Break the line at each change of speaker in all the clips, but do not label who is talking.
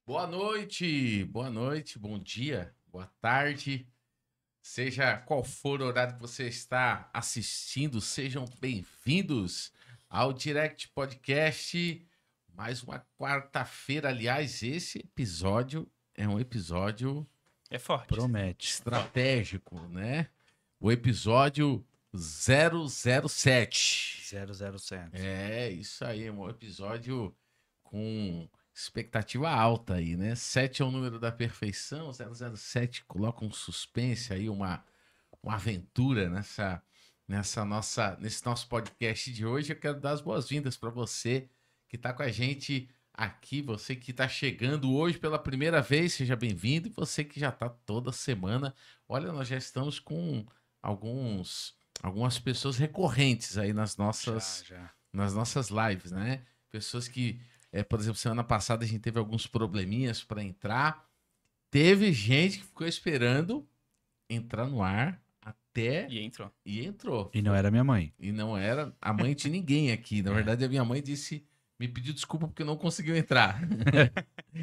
boa noite, bom dia, boa tarde. Seja qual for o horário que você está assistindo, sejam bem-vindos ao Direct Podcast. Mais uma quarta-feira, aliás, esse episódio é um episódio
É forte.
Promete.
estratégico, né? O episódio 007.
007.
É, isso aí, é um episódio com expectativa alta aí, né? 7 é o número da perfeição, 007 coloca um suspense aí, uma aventura nesse nosso podcast de hoje. Eu quero dar as boas-vindas para você que está com a gente aqui, você que está chegando hoje pela primeira vez, seja bem-vindo, e você que já está toda semana. Olha, nós já estamos com algumas pessoas recorrentes aí nas nossas lives, né? Pessoas que, por exemplo, semana passada a gente teve alguns probleminhas para entrar. Teve gente que ficou esperando entrar no ar até...
E entrou.
E entrou.
E não era minha mãe.
E não era a mãe de ninguém aqui. Na verdade, a minha mãe me pediu desculpa porque não conseguiu entrar.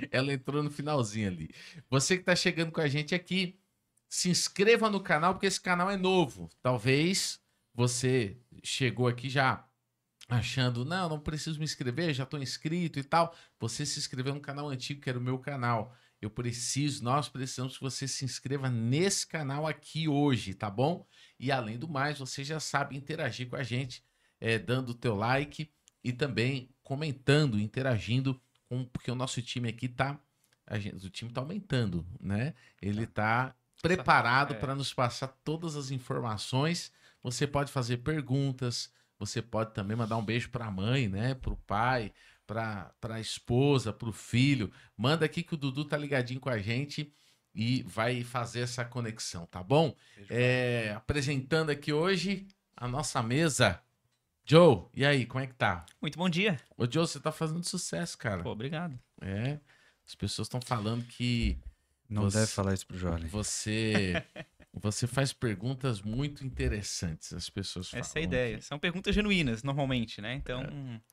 Ela entrou no finalzinho ali. Você que está chegando com a gente aqui, se inscreva no canal, porque esse canal é novo. Talvez você chegou aqui já achando, não preciso me inscrever, já estou inscrito e tal. Você se inscreveu no canal antigo, que era o meu canal. Nós precisamos que você se inscreva nesse canal aqui hoje, tá bom? E além do mais, você já sabe interagir com a gente, dando o teu like e também comentando, interagindo, porque o nosso time aqui o time tá aumentando, né? Ele tá preparado para nos passar todas as informações. Você pode fazer perguntas, você pode também mandar um beijo para a mãe, né? Para o pai, para a esposa, para o filho. Manda aqui que o Dudu tá ligadinho com a gente e vai fazer essa conexão, tá bom? Apresentando aqui hoje a nossa mesa. Joe, e aí, como é que tá?
Muito bom dia.
Ô, Joe, você tá fazendo sucesso, cara.
Pô, obrigado.
As pessoas estão falando que
Não deve falar isso pro Jorge.
Você faz perguntas muito interessantes, as pessoas falam.
Essa é a ideia. São perguntas genuínas, normalmente, né? Então...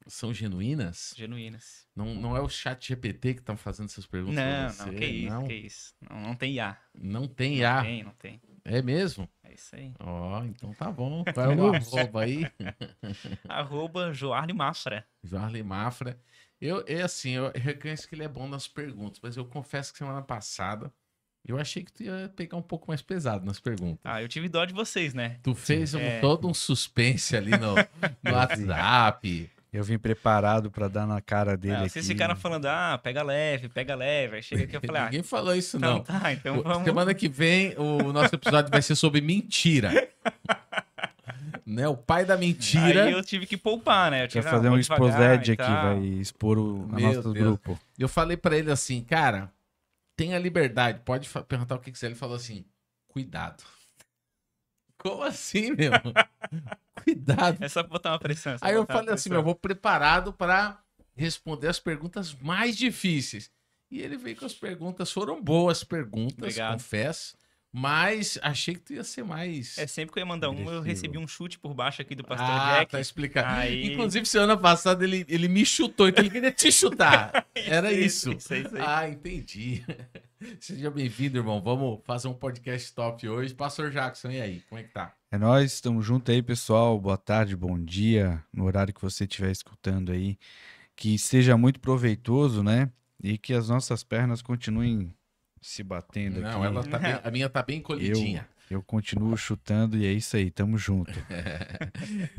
São genuínas?
Genuínas.
Não é o chat GPT que estão fazendo essas perguntas pra você?
Não, que isso. Não tem IA.
Não tem IA?
Não tem.
É mesmo?
É isso aí.
Então tá bom. Qual é o arroba aí?
@Joarle Mafra.
Joarle Mafra. Eu reconheço que ele é bom nas perguntas, mas eu confesso que semana passada eu achei que tu ia pegar um pouco mais pesado nas perguntas.
Eu tive dó de vocês, né?
Tu fez todo um suspense ali no WhatsApp.
Eu vim preparado pra dar na cara dele aqui.
Vocês ficaram falando, pega leve. Aí chega aqui e eu falei,
Ninguém falou isso, não.
Então vamos...
Semana que vem o nosso episódio vai ser sobre mentira. Né? O pai da mentira.
Aí eu tive que poupar, né?
Quer fazer um exposed aqui, vai expor o nosso grupo.
Eu falei pra ele assim, cara, tenha liberdade, pode perguntar o que quiser. Ele falou assim, cuidado. Como assim, meu? Cuidado.
É só botar uma pressão.
Aí eu falei assim, eu vou preparado pra responder as perguntas mais difíceis. E ele veio com as perguntas, foram boas perguntas, obrigado. Confesso. Mas achei que tu ia ser mais...
Sempre que eu ia mandar eu recebi um chute por baixo aqui do Pastor Jack.
Tá explicado. Aí... Inclusive, semana passada ele me chutou, então ele queria te chutar. Era isso.
Isso aí.
Entendi. Seja bem-vindo, irmão. Vamos fazer um podcast top hoje. Pastor Jackson, e aí? Como é que tá?
É nóis, estamos juntos aí, pessoal. Boa tarde, bom dia, no horário que você estiver escutando aí. Que seja muito proveitoso, né? E que as nossas pernas continuem se batendo aqui.
Ela tá bem, a minha tá bem encolhidinha.
Eu continuo chutando e é isso aí, tamo junto.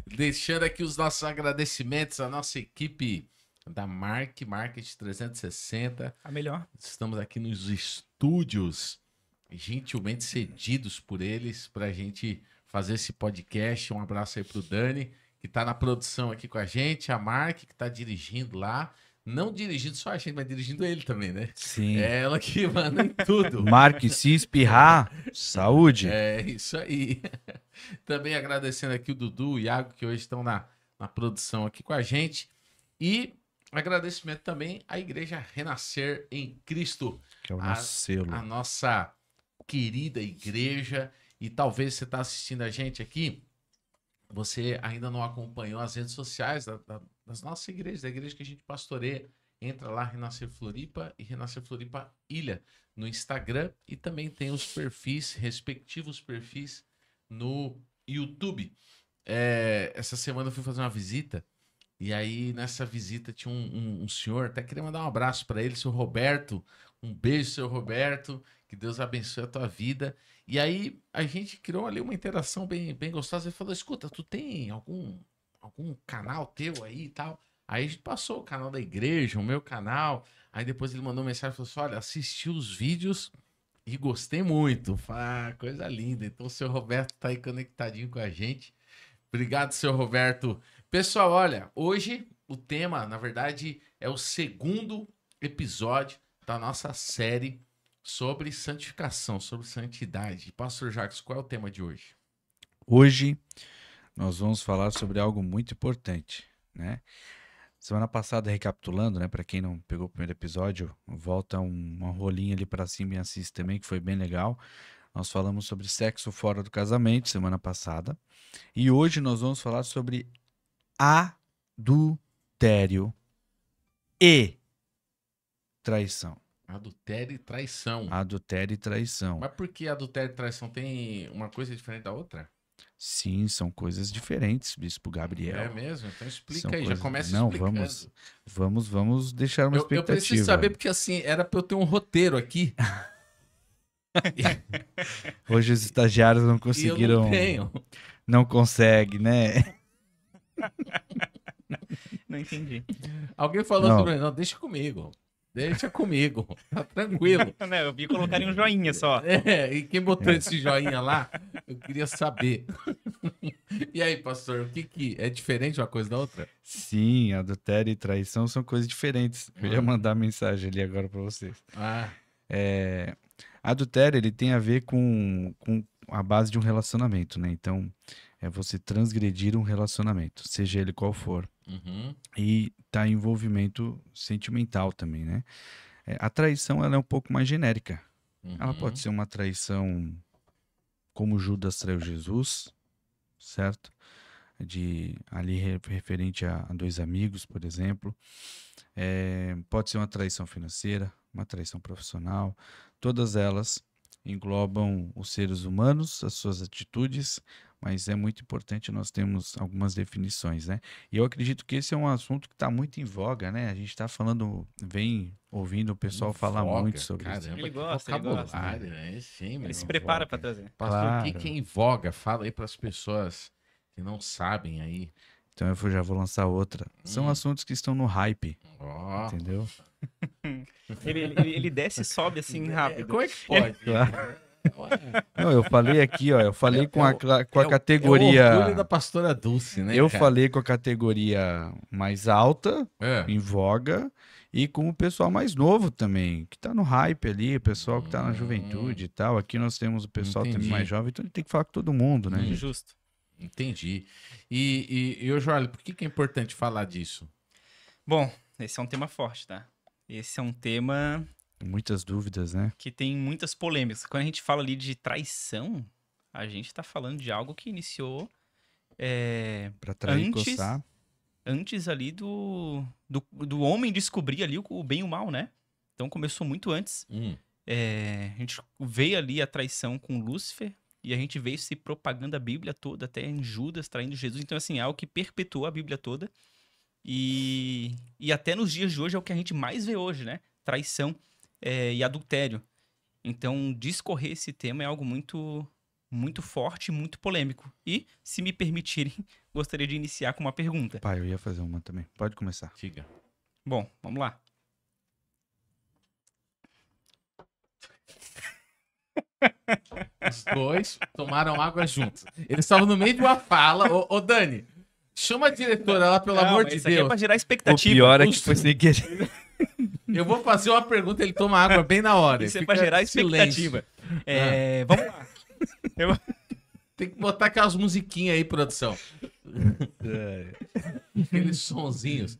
Deixando aqui os nossos agradecimentos à nossa equipe da Market 360.
A melhor.
Estamos aqui nos estúdios, gentilmente cedidos por eles, pra gente fazer esse podcast. Um abraço aí pro Dani, que tá na produção aqui com a gente, a Mark, que tá dirigindo lá. Não dirigindo só a gente, mas dirigindo ele também, né?
Sim.
É ela que manda em tudo.
Mark, se espirrar, saúde.
É isso aí. Também agradecendo aqui o Dudu, o Iago, que hoje estão na produção aqui com a gente. E agradecimento também à Igreja Renascer em Cristo.
Que é o nosso selo.
A nossa querida igreja. E talvez você está assistindo a gente aqui, você ainda não acompanhou as redes sociais das nossas igrejas, da igreja que a gente pastoreia. Entra lá, Renascer Floripa e Renascer Floripa Ilha no Instagram. E também tem os perfis, respectivos perfis no YouTube. Essa semana eu fui fazer uma visita. E aí, nessa visita, tinha um senhor, até queria mandar um abraço para ele, seu Roberto. Um beijo, seu Roberto. Que Deus abençoe a tua vida. E aí, a gente criou ali uma interação bem gostosa. Ele falou, escuta, tu tem algum canal teu aí e tal? Aí a gente passou o canal da igreja, o meu canal. Aí depois ele mandou mensagem e falou assim, olha, assisti os vídeos e gostei muito. Coisa linda. Então o seu Roberto tá aí conectadinho com a gente. Obrigado, seu Roberto. Pessoal, olha, hoje o tema, na verdade, é o segundo episódio da nossa série sobre santificação, sobre santidade. Pastor Jacques, qual é o tema de hoje?
Hoje nós vamos falar sobre algo muito importante, né? Semana passada, recapitulando, né? Para quem não pegou o primeiro episódio, volta uma rolinha ali para cima e assiste também, que foi bem legal. Nós falamos sobre sexo fora do casamento semana passada. E hoje nós vamos falar sobre adultério e traição.
Adultério e traição.
Adultério e traição.
Mas por que adultério e traição tem uma coisa diferente da outra?
Sim, são coisas diferentes, Bispo Gabriel.
É mesmo? Então explica
São
aí,
coisas...
já começa
Não,
explicando.
vamos deixar uma expectativa.
Eu preciso saber porque assim, era pra eu ter um roteiro aqui.
Hoje os estagiários não conseguiram.
E eu não tenho.
Não consegue, né?
Não entendi.
Alguém falou
Não.
sobre não, deixa comigo. Deixa comigo. Tá tranquilo.
Não, eu vi colocarem um joinha só.
E quem botou esse joinha lá, eu queria saber. E aí, pastor, o que é diferente uma coisa da outra?
Sim, adultério e traição são coisas diferentes. Eu ia mandar mensagem ali agora para vocês. Adultério, ele tem a ver com a base de um relacionamento, né? Então, é você transgredir um relacionamento, seja ele qual for.
Uhum.
E tá em envolvimento sentimental também, né? A traição, ela é um pouco mais genérica. Ela pode ser uma traição como Judas traiu Jesus, certo? Ali referente a dois amigos, por exemplo. Pode ser uma traição financeira, uma traição profissional. Todas elas englobam os seres humanos, as suas atitudes, mas é muito importante nós termos algumas definições, né? E eu acredito que esse é um assunto que está muito em voga, né? A gente está falando, vem ouvindo o pessoal falar muito sobre isso.
Caramba,
Ele
que
gosta, ele gosta.
vocabulário, né? Sim,
Ele
meu,
se prepara
voga.
pra trazer.
Pastor, o
Claro.
que é em voga? Fala aí para as pessoas que não sabem aí.
Então eu já vou lançar outra. São assuntos que estão no hype,
Ó.
entendeu?
Ele desce e sobe assim rápido.
Como é que pode?
Não, eu falei aqui, ó, eu falei com a
É o
categoria...
orgulho da pastora Dulce, né,
Eu
cara?
falei com a categoria mais alta, em voga, e com o pessoal mais novo também, que tá no hype ali, o pessoal que tá na juventude e tal. Aqui nós temos o pessoal também
Entendi.
mais jovem, então a gente tem que falar com todo mundo, né?
Justo.
Entendi. E ô, Joel, por que é importante falar disso?
Bom, esse é um tema forte, tá? Esse é um tema
Muitas dúvidas, né?
que tem muitas polêmicas. Quando a gente fala ali de traição, a gente tá falando de algo que iniciou
Pra trair e
Antes-
coçar.
antes ali do homem descobrir ali o bem e o mal, né? Então começou muito antes. A gente veio ali a traição com Lúcifer e a gente veio se propagando a Bíblia toda, até em Judas traindo Jesus. Então, assim, é algo que perpetuou a Bíblia toda. E até nos dias de hoje é o que a gente mais vê hoje, né? Traição e adultério. Então, discorrer esse tema é algo muito, muito forte, muito polêmico. E, se me permitirem, gostaria de iniciar com uma pergunta.
Pai, eu ia fazer uma também. Pode começar.
Diga.
Bom, vamos lá.
Os dois tomaram água juntos. Eles estavam no meio de uma fala. Ô, Dani, chama a diretora lá, pelo amor de
Isso aqui é
Deus.
pra gerar
O
expectativa.
pior é que foi sem querer.
Eu vou fazer uma pergunta, ele toma água bem na hora.
Isso é
Fica
pra gerar
silêncio.
expectativa. Vamos lá.
Tem que botar aquelas musiquinhas aí, produção. Aqueles sonzinhos.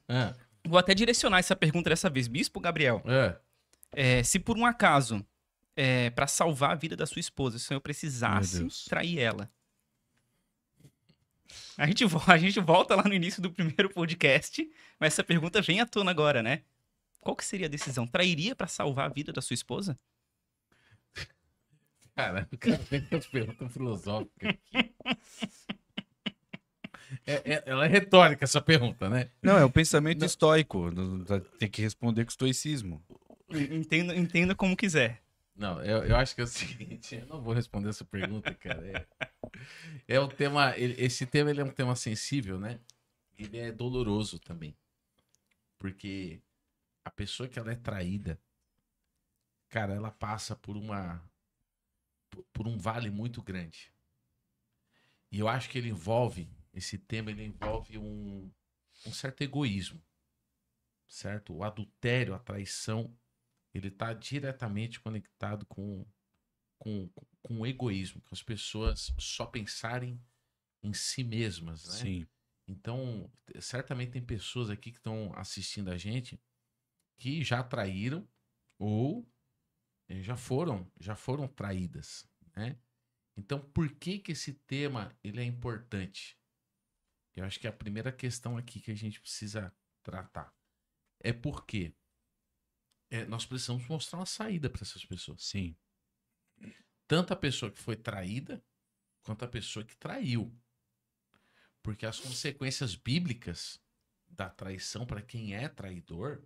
Vou até direcionar essa pergunta dessa vez. Bispo Gabriel, se por um acaso, pra salvar a vida da sua esposa, se eu
Meu
precisasse
Deus.
trair ela, a gente volta lá no início do primeiro podcast, mas essa pergunta vem à tona agora, né? qual que seria a decisão? Trairia pra salvar a vida da sua esposa?
Cara, o cara vem com as perguntas filosóficas aqui. Ela é retórica, essa pergunta, né?
Não, é o pensamento
Não.
estoico. Tem que responder com estoicismo.
Entenda como quiser.
Não, eu acho que é o seguinte, eu não vou responder essa pergunta, cara. É um tema, esse tema ele é um tema sensível, né? Ele é doloroso também. Porque a pessoa que ela é traída, cara, ela passa por um vale muito grande. E eu acho que esse tema ele envolve um certo egoísmo, certo? O adultério, a traição, ele está diretamente conectado com o egoísmo, com as pessoas só pensarem em si mesmas, né?
Sim.
Então, certamente tem pessoas aqui que estão assistindo a gente que já traíram ou já foram traídas, né? Então, por que esse tema ele é importante? Eu acho que a primeira questão aqui que a gente precisa tratar é porque nós precisamos mostrar uma saída para essas pessoas.
Sim.
Tanto a pessoa que foi traída, quanto a pessoa que traiu. Porque as consequências bíblicas da traição para quem é traidor,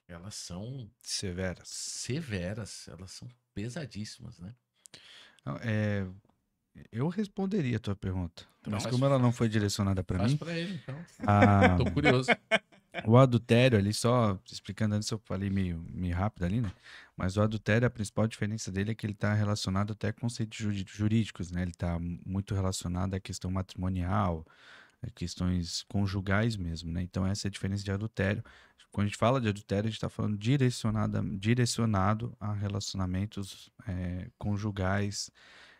elas são severas, elas são pesadíssimas, né?
Eu responderia a tua pergunta.
Então
Mas
faz-
como ela não foi direcionada para
Faz
mim,
para ele, então.
a-
Tô curioso.
o adultério ali, só explicando antes, eu falei meio rápido ali, né? Mas o adultério, a principal diferença dele é que ele está relacionado até a conceitos jurídicos, né? Ele está muito relacionado à questão matrimonial, a questões conjugais mesmo, né? Então essa é a diferença de adultério. Quando a gente fala de adultério, a gente está falando direcionado a relacionamentos conjugais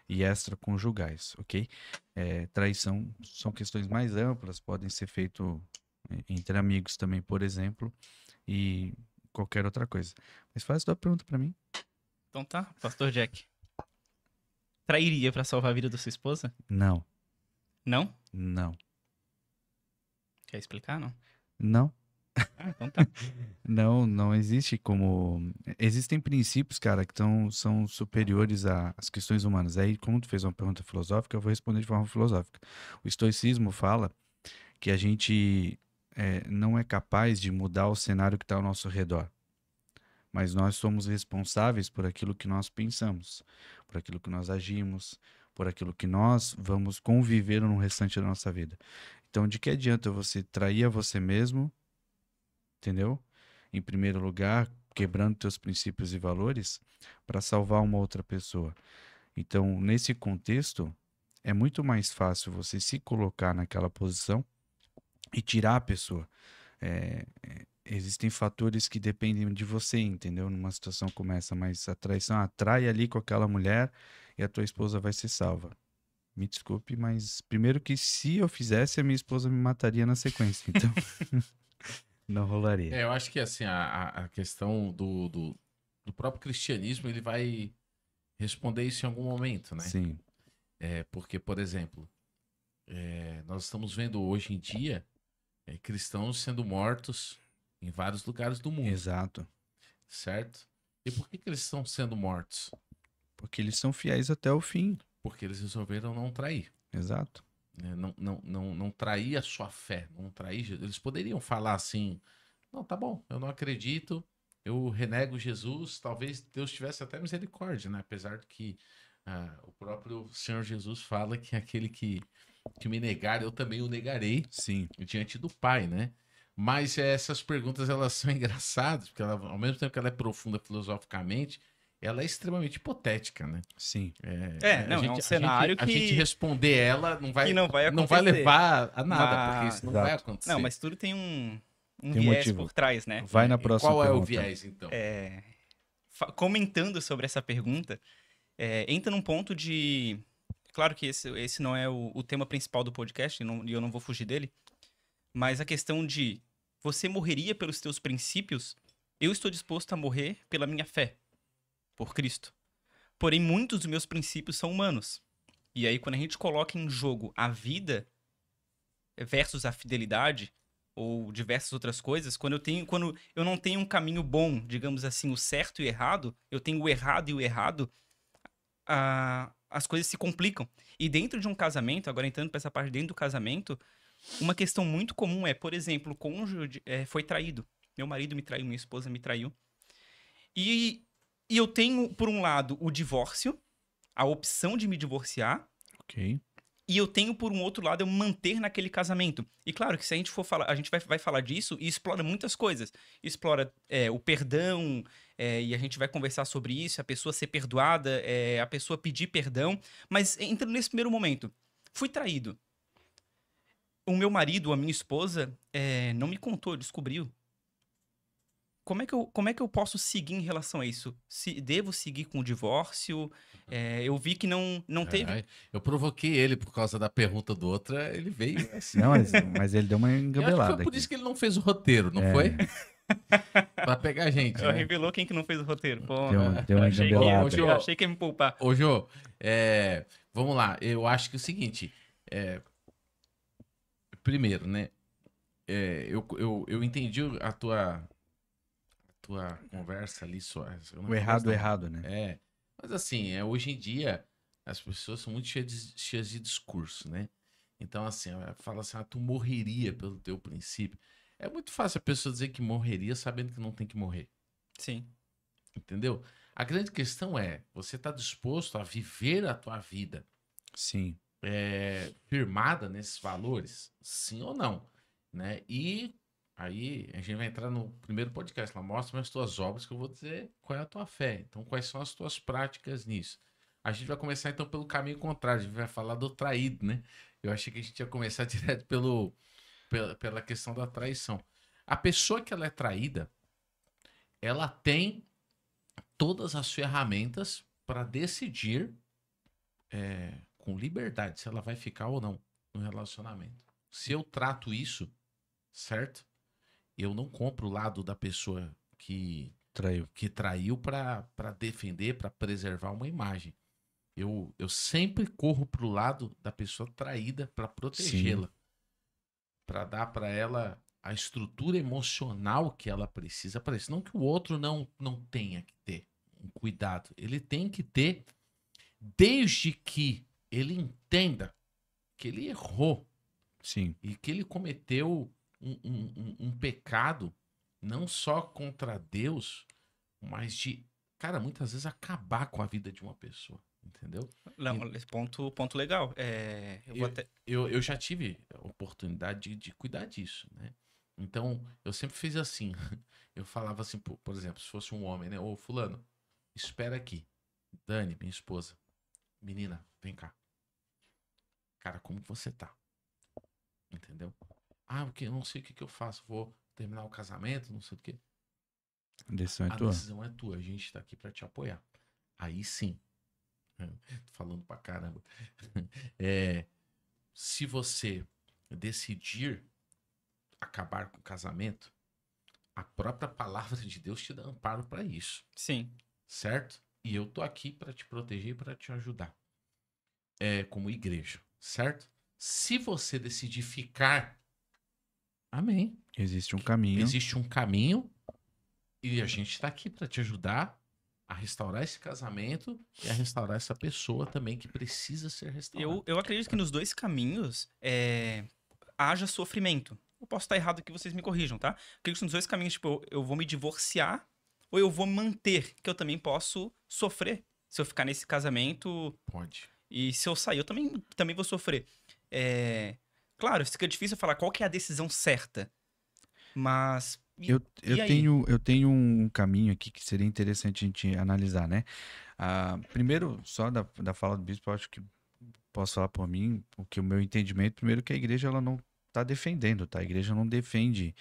e extraconjugais, ok? Traição são questões mais amplas, podem ser feitas entre amigos também, por exemplo, e qualquer outra coisa. Mas faz a tua pergunta para mim.
Então tá, Pastor Jack. Trairia pra salvar a vida da sua esposa?
Não,
Não?
não,
Quer explicar, não?
não.
Ah, então tá.
Não existe como. Existem princípios, cara, que são superiores às questões humanas. Aí, como tu fez uma pergunta filosófica, eu vou responder de forma filosófica. O estoicismo fala que a gente não é capaz de mudar o cenário que está ao nosso redor. Mas nós somos responsáveis por aquilo que nós pensamos, por aquilo que nós agimos, por aquilo que nós vamos conviver no restante da nossa vida. Então, de que adianta você trair a você mesmo, entendeu? Em primeiro lugar, quebrando teus princípios e valores para salvar uma outra pessoa. Então, nesse contexto, é muito mais fácil você se colocar naquela posição e tirar a pessoa. Existem fatores que dependem de você, entendeu? Numa situação como essa, mas a traição atrai ali com aquela mulher e a tua esposa vai ser salva. Me desculpe, mas primeiro que se eu fizesse, a minha esposa me mataria na sequência, então não rolaria.
Eu acho que assim, a questão do próprio cristianismo, ele vai responder isso em algum momento, né?
Sim,
Porque, por exemplo, nós estamos vendo hoje em dia cristãos sendo mortos em vários lugares do mundo,
exato.
certo? E por que eles estão sendo mortos?
Porque eles são fiéis até o fim.
Porque eles resolveram não trair.
Exato.
Né? Não trair a sua fé, não trair Jesus. Eles poderiam falar assim, não, tá bom, eu não acredito, eu renego Jesus, talvez Deus tivesse até misericórdia, né? Apesar de que o próprio Senhor Jesus fala que aquele que me negar, eu também o negarei.
Sim.
Diante do Pai, né? Mas essas perguntas, elas são engraçadas, porque ela, ao mesmo tempo que ela é profunda filosoficamente, ela é extremamente hipotética, né?
Sim.
É um cenário
a gente responder ela não vai,
que não vai
não vai
acontecer.
levar a nada,
Mas-
porque isso não
Exato.
vai acontecer.
Não, mas tudo tem um
Tem
viés
motivo.
por trás, né?
Vai na
E
próxima
qual é o
pergunta.
viés, então?
Comentando sobre essa pergunta, entra num ponto de... Claro que esse não é o tema principal do podcast, e eu não vou fugir dele, mas a questão de você morreria pelos teus princípios, eu estou disposto a morrer pela minha fé, por Cristo. Porém, muitos dos meus princípios são humanos. E aí, quando a gente coloca em jogo a vida versus a fidelidade, ou diversas outras coisas, quando eu não tenho um caminho bom, digamos assim, o certo e o errado, eu tenho o errado e o errado, as coisas se complicam. E dentro de um casamento, agora entrando para essa parte dentro do casamento, uma questão muito comum é, por exemplo, o cônjuge foi traído. Meu marido me traiu, minha esposa me traiu. E eu tenho, por um lado, o divórcio, a opção de me divorciar.
Ok.
E eu tenho, por um outro lado, eu manter naquele casamento. E claro que se a gente for falar, a gente vai falar disso e explora muitas coisas. Explora o perdão, e a gente vai conversar sobre isso, a pessoa ser perdoada, a pessoa pedir perdão. Mas entrando nesse primeiro momento, fui traído. O meu marido, a minha esposa, não me contou, descobriu. Como é que eu posso seguir em relação a isso? Devo seguir com o divórcio? Eu vi que não teve.
Eu provoquei ele por causa da pergunta do outro, ele veio assim.
Não, mas ele deu uma
Eu acho que
engabelada
foi por
aqui.
isso que ele não fez o roteiro, não foi? Pra pegar a gente, né?
Revelou quem que não fez o roteiro. Pô,
Deu uma
achei
engabelada.
eu achei que ia me poupar.
Ô, Jô, vamos lá. Eu acho que é o seguinte. Primeiro, né? Eu entendi a tua conversa ali.
O errado, né?
Mas assim, hoje em dia, as pessoas são muito cheias de discurso, né? Então, assim, fala assim, tu morreria pelo teu princípio. É muito fácil a pessoa dizer que morreria sabendo que não tem que morrer.
Sim.
Entendeu? A grande questão é, você tá disposto a viver a tua vida
Sim.
firmada nesses valores? Sim ou não? Né? E aí a gente vai entrar no primeiro podcast, lá mostra as tuas obras que eu vou dizer qual é a tua fé. Então, quais são as tuas práticas nisso? A gente vai começar então pelo caminho contrário, a gente vai falar do traído, né? Eu achei que a gente ia começar direto pela questão da traição. A pessoa que ela é traída, ela tem todas as ferramentas para decidir com liberdade se ela vai ficar ou não no relacionamento. Se eu trato isso, certo? Eu não compro o lado da pessoa que traiu para defender, para preservar uma imagem. Eu sempre corro pro lado da pessoa traída para protegê-la, para dar para ela a estrutura emocional que ela precisa para isso. Não que o outro não tenha que ter um cuidado. Ele tem que ter, desde que ele entenda que ele errou.
Sim.
E que ele cometeu um pecado não só contra Deus, mas de, cara, muitas vezes acabar com a vida de uma pessoa, entendeu?
Não, ponto legal.
Eu já tive a oportunidade de cuidar disso, né? Então, eu sempre fiz assim. Eu falava assim, por exemplo, se fosse um homem, né? Ô, fulano, espera aqui. Dani, minha esposa. Menina, vem cá. Cara, como você tá? Entendeu? Porque eu não sei o que eu faço. Vou terminar o casamento, não sei o quê.
A decisão é
a
tua.
decisão é tua. A gente tá aqui pra te apoiar. Aí sim. Tô falando pra caramba. Se você decidir acabar com o casamento, a própria palavra de Deus te dá amparo pra isso.
Sim.
Certo? E eu tô aqui pra te proteger e pra te ajudar. Como igreja. Certo? Se você decidir ficar, amém.
Existe um caminho.
Existe um caminho e a gente está aqui para te ajudar a restaurar esse casamento e a restaurar essa pessoa também que precisa ser restaurada.
Eu acredito que nos dois caminhos haja sofrimento. Eu posso estar errado que vocês me corrijam, tá? Acredito que nos dois caminhos, tipo, eu vou me divorciar ou eu vou manter, que eu também posso sofrer. Se eu ficar nesse casamento...
Pode.
E se eu sair, eu também vou sofrer. Claro, fica difícil falar qual que é a decisão certa. Mas...
Eu tenho um caminho aqui que seria interessante a gente analisar, né? Primeiro, só da fala do bispo, eu acho que posso falar por mim, porque o meu entendimento, primeiro, que a igreja ela não está defendendo, tá? A igreja não defende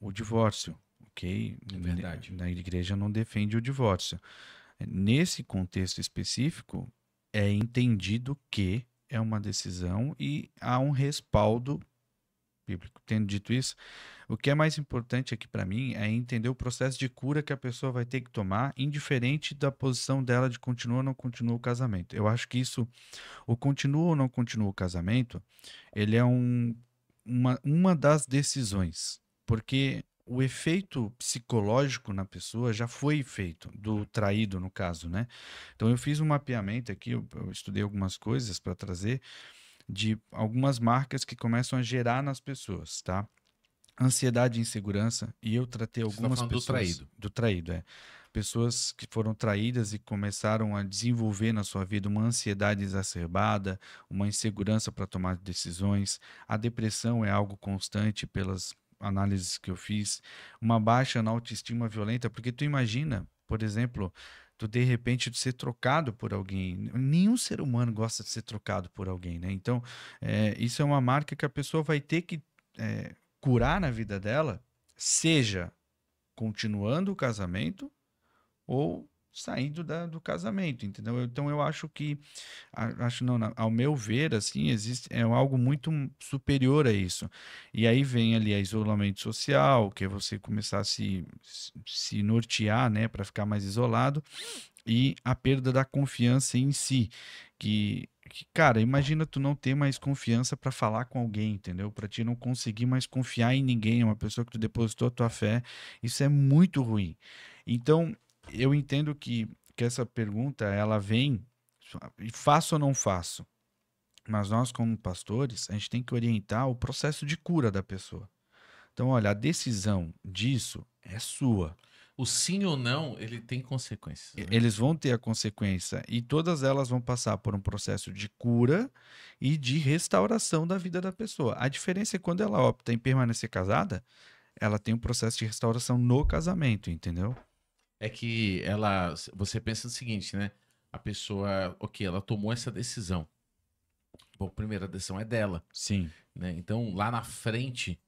o divórcio, ok?
É verdade.
A igreja não defende o divórcio. Nesse contexto específico, é entendido que é uma decisão e há um respaldo bíblico. Tendo dito isso, o que é mais importante aqui para mim é entender o processo de cura que a pessoa vai ter que tomar, indiferente da posição dela de continua ou não continua o casamento. Eu acho que isso, o continua ou não continua o casamento, ele é um uma das decisões, porque o efeito psicológico na pessoa já foi feito, do traído, no caso, né? Então, eu fiz um mapeamento aqui, eu estudei algumas coisas para trazer de algumas marcas que começam a gerar nas pessoas, tá? Ansiedade e insegurança, e eu tratei
Você tá
algumas
falando do
pessoas...
traído.
Do traído, é. Pessoas que foram traídas e começaram a desenvolver na sua vida uma ansiedade exacerbada, uma insegurança para tomar decisões. A depressão é algo constante pelas análises que eu fiz. Uma baixa na autoestima violenta, porque tu imagina, por exemplo, tu de repente ser trocado por alguém. Nenhum ser humano gosta de ser trocado por alguém, né? Então, isso é uma marca que a pessoa vai ter que curar na vida dela, seja continuando o casamento ou saindo do casamento, entendeu? Então eu acho que, acho não, ao meu ver, assim, existe algo muito superior a isso. E aí vem ali a isolamento social, que é você começar a se nortear, né, para ficar mais isolado, e a perda da confiança em si, cara, imagina tu não ter mais confiança para falar com alguém, entendeu? Para ti não conseguir mais confiar em ninguém, uma pessoa que tu depositou a tua fé, isso é muito ruim. Então, eu entendo que essa pergunta, ela vem, e faço ou não faço? Mas nós, como pastores, a gente tem que orientar o processo de cura da pessoa. Então, olha, a decisão disso é sua.
O sim ou não, ele tem consequências, né?
Eles vão ter a consequência e todas elas vão passar por um processo de cura e de restauração da vida da pessoa. A diferença é quando ela opta em permanecer casada, ela tem um processo de restauração no casamento, entendeu?
É que você pensa o seguinte, né? A pessoa, ok, ela tomou essa decisão. Bom, a primeira decisão é dela,
Sim.
né? Então, lá na frente,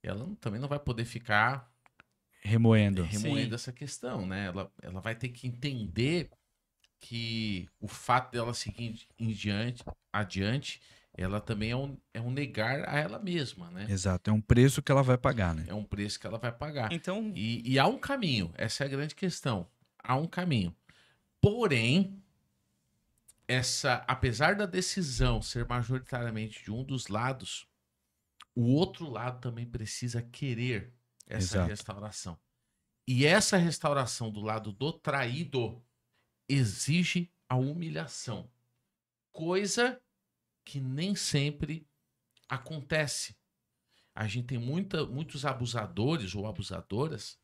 ela também não vai poder ficar
Remoendo.
remoendo essa questão, né? Ela vai ter que entender que o fato dela seguir adiante, ela também é um negar a ela mesma, né?
Exato, é um preço que ela vai pagar, né?
É um preço que ela vai pagar.
Então,
E há um caminho, essa é a grande questão. Há um caminho. Porém, apesar da decisão ser majoritariamente de um dos lados, o outro lado também precisa querer essa
Exato.
restauração. E essa restauração do lado do traído exige a humilhação, coisa que nem sempre acontece. A gente tem muitos abusadores ou abusadoras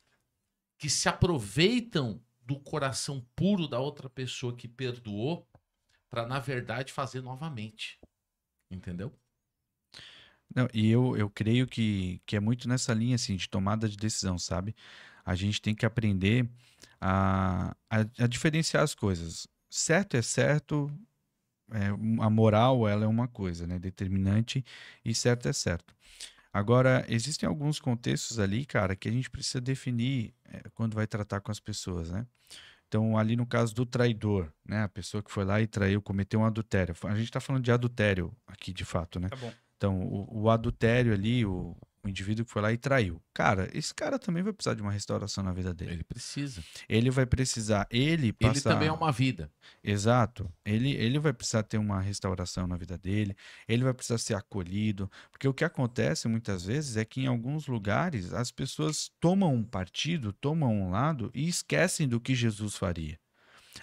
que se aproveitam do coração puro da outra pessoa que perdoou para, na verdade, fazer novamente. Entendeu?
Não, e eu creio que é muito nessa linha assim, de tomada de decisão, sabe? A gente tem que aprender a diferenciar as coisas. Certo é certo, a moral ela é uma coisa, né? Determinante, e certo é certo. Agora, existem alguns contextos ali, cara, que a gente precisa definir quando vai tratar com as pessoas, né? Então, ali no caso do traidor, né? A pessoa que foi lá e traiu, cometeu um adultério. A gente está falando de adultério aqui, de fato, né?
tá bom.
Então, o adultério ali, o indivíduo que foi lá e traiu. Cara, esse cara também vai precisar de uma restauração na vida dele.
Ele precisa.
Ele vai precisar,
Ele também é uma vida.
Exato. Ele vai precisar ter uma restauração na vida dele, ele vai precisar ser acolhido, porque o que acontece muitas vezes é que em alguns lugares as pessoas tomam um partido, tomam um lado e esquecem do que Jesus faria.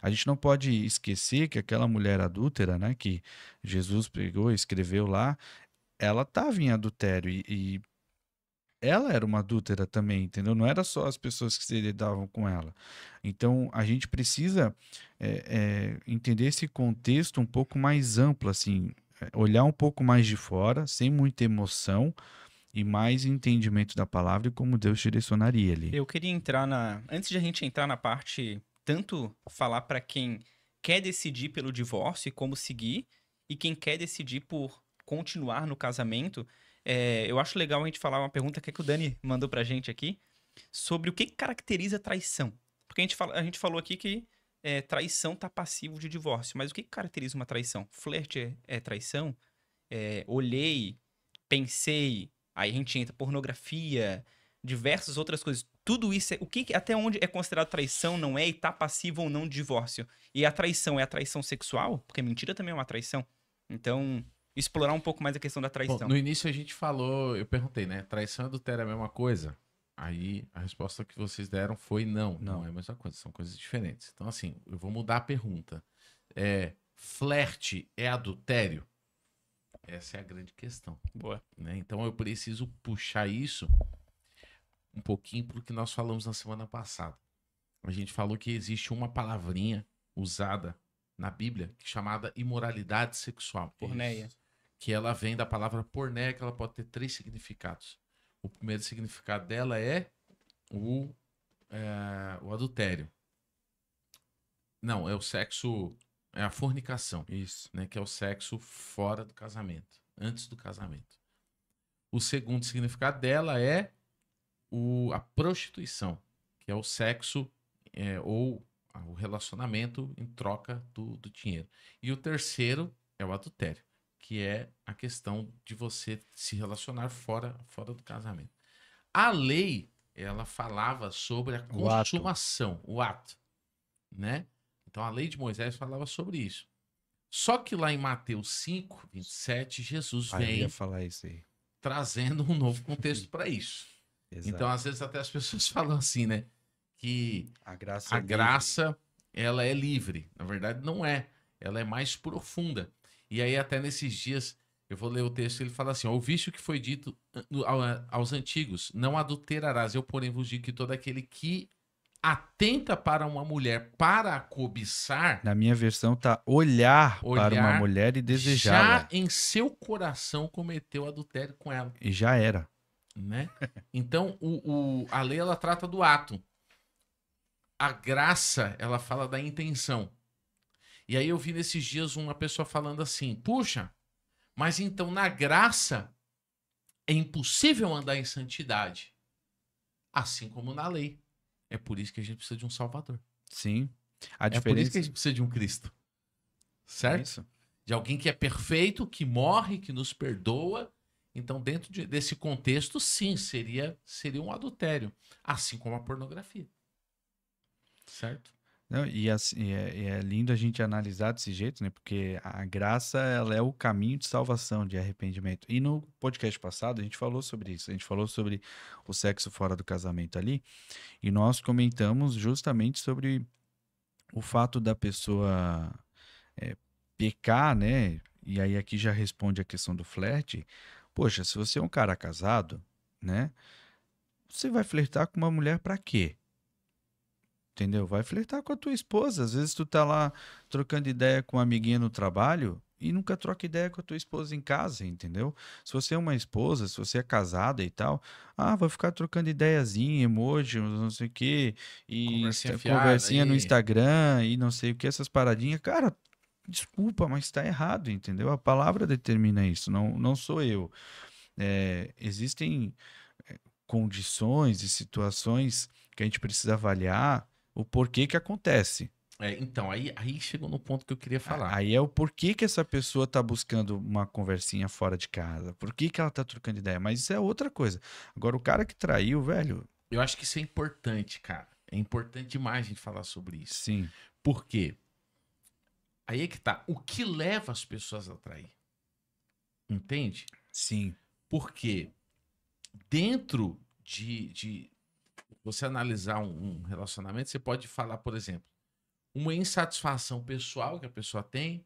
A gente não pode esquecer que aquela mulher adúltera, né, que Jesus pegou e escreveu lá, ela estava em adultério e ela era uma adúltera também, entendeu? Não era só as pessoas que se lidavam com ela. Então, a gente precisa entender esse contexto um pouco mais amplo, assim, olhar um pouco mais de fora, sem muita emoção e mais entendimento da palavra e como Deus direcionaria ali.
Eu queria antes de a gente entrar na parte, tanto falar para quem quer decidir pelo divórcio e como seguir, e quem quer decidir por continuar no casamento, eu acho legal a gente falar uma pergunta que o Dani mandou pra gente aqui, sobre o que caracteriza traição. Porque a gente falou aqui que traição tá passivo de divórcio, mas o que caracteriza uma traição? Flerte é traição? Olhei, pensei, aí a gente entra pornografia, diversas outras coisas. Tudo isso até onde é considerado traição, não é, e tá passivo ou não de divórcio. E a traição é a traição sexual, porque mentira também é uma traição. Então, explorar um pouco mais a questão da traição.
Bom, no início a gente falou, eu perguntei, né? Traição e adultério é a mesma coisa? Aí a resposta que vocês deram foi não. Não é a mesma coisa, são coisas diferentes. Então, assim, eu vou mudar a pergunta. Flerte é adultério? Essa é a grande questão.
Boa.
Né? Então eu preciso puxar isso um pouquinho para o que nós falamos na semana passada. A gente falou que existe uma palavrinha usada na Bíblia chamada imoralidade sexual.
Porneia.
Que ela vem da palavra porneia, que ela pode ter 3 significados. O primeiro significado dela é o adultério. Não, é o sexo, é a fornicação.
Isso.
Né, que é o sexo fora do casamento, antes do casamento. O segundo significado dela é a prostituição, que é o sexo ou o relacionamento em troca do dinheiro. E o terceiro é o adultério, que é a questão de você se relacionar fora do casamento. A lei, ela falava sobre a consumação, o ato, né? Então a lei de Moisés falava sobre isso. Só que lá em Mateus 5, 27, Jesus vem
ia falar isso aí.
trazendo um novo contexto para isso.
Exato.
Então, às vezes, até as pessoas falam assim, né? Que
a graça,
ela é livre. Na verdade, não é. Ela é mais profunda. E aí, até nesses dias, eu vou ler o texto, ele fala assim: ouviste o que foi dito aos antigos, não adulterarás. Eu, porém, vos digo que todo aquele que atenta para uma mulher para a cobiçar.
Na minha versão tá olhar para uma mulher e desejá-la.
Já em seu coração cometeu adultério com ela.
E já era.
Né? Então, a lei, ela trata do ato. A graça, ela fala da intenção. E aí eu vi nesses dias uma pessoa falando assim: puxa, mas então na graça é impossível andar em santidade. Assim como na lei. É por isso que a gente precisa de um Salvador.
Sim.
É por isso que a gente precisa de um Cristo. Certo?
Isso.
De alguém que é perfeito, que morre, que nos perdoa. Então, dentro desse contexto, sim, seria um adultério. Assim como a pornografia. Certo?
Não, e assim, é lindo a gente analisar desse jeito, né? Porque a graça, ela é o caminho de salvação, de arrependimento. E no podcast passado, a gente falou sobre isso. A gente falou sobre o sexo fora do casamento ali. E nós comentamos justamente sobre o fato da pessoa pecar, né? E aí aqui já responde a questão do flerte. Poxa, se você é um cara casado, né? Você vai flertar com uma mulher pra quê? Entendeu? Vai flertar com a tua esposa. Às vezes tu tá lá trocando ideia com uma amiguinha no trabalho e nunca troca ideia com a tua esposa em casa, entendeu? Se você é uma esposa, se você é casada e tal, vai ficar trocando ideiazinha, emoji, não sei o quê, e conversinha no Instagram e não sei o que, essas paradinhas. Cara, desculpa, mas tá errado, entendeu? A palavra determina isso, não sou eu. Existem condições e situações que a gente precisa avaliar o porquê que acontece.
Então, aí chegou no ponto que eu queria falar.
Aí é o porquê que essa pessoa tá buscando uma conversinha fora de casa. Por que ela tá trocando ideia? Mas isso é outra coisa. Agora, o cara que traiu, velho...
Eu acho que isso é importante, cara. É importante demais a gente falar sobre isso.
Sim.
Por quê? Aí é que tá. O que leva as pessoas a trair? Entende?
Sim.
Porque dentro de você analisar um relacionamento, você pode falar, por exemplo, uma insatisfação pessoal que a pessoa tem,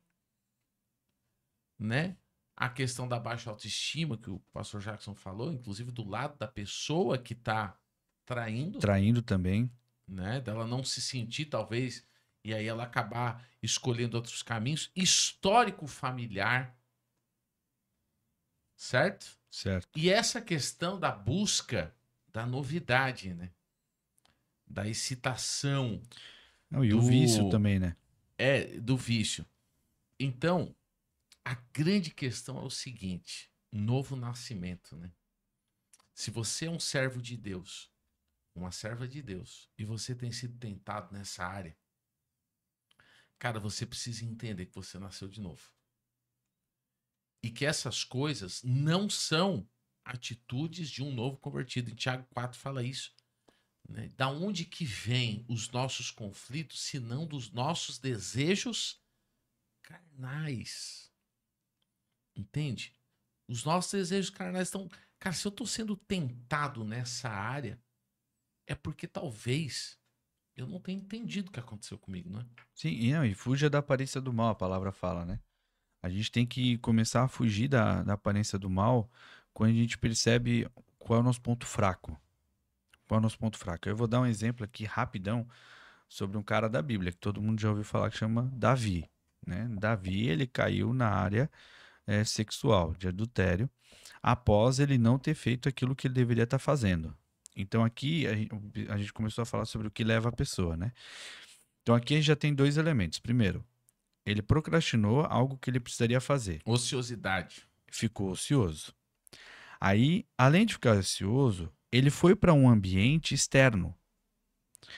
né? A questão da baixa autoestima que o pastor Jackson falou, inclusive do lado da pessoa que está traindo.
Traindo também.
Né? Dela não se sentir, talvez, e aí ela acabar escolhendo outros caminhos. Histórico familiar. Certo?
Certo.
E essa questão da busca da novidade, né? Da excitação.
Não, e o vício também, né?
Do vício. Então, a grande questão é o seguinte: novo nascimento, né? Se você é um servo de Deus, uma serva de Deus, e você tem sido tentado nessa área, cara, você precisa entender que você nasceu de novo. E que essas coisas não são atitudes de um novo convertido. Em Tiago 4 fala isso. Né? Da onde que vêm os nossos conflitos, se não dos nossos desejos carnais? Entende? Os nossos desejos carnais estão... Cara, se eu tô sendo tentado nessa área, é porque talvez eu não tenha entendido o que aconteceu comigo, né?
Sim, e fuja da aparência do mal, a palavra fala, né? A gente tem que começar a fugir da aparência do mal quando a gente percebe qual é o nosso ponto fraco. Qual é o nosso ponto fraco? Eu vou dar um exemplo aqui rapidão sobre um cara da Bíblia, que todo mundo já ouviu falar, que chama Davi, né? Davi, ele caiu na área sexual, de adultério, após ele não ter feito aquilo que ele deveria estar fazendo. Então aqui a gente começou a falar sobre o que leva a pessoa, né? Então aqui a gente já tem dois elementos. Primeiro, ele procrastinou algo que ele precisaria fazer.
Ociosidade.
Ficou ocioso. Aí, além de ficar ocioso, ele foi para um ambiente externo.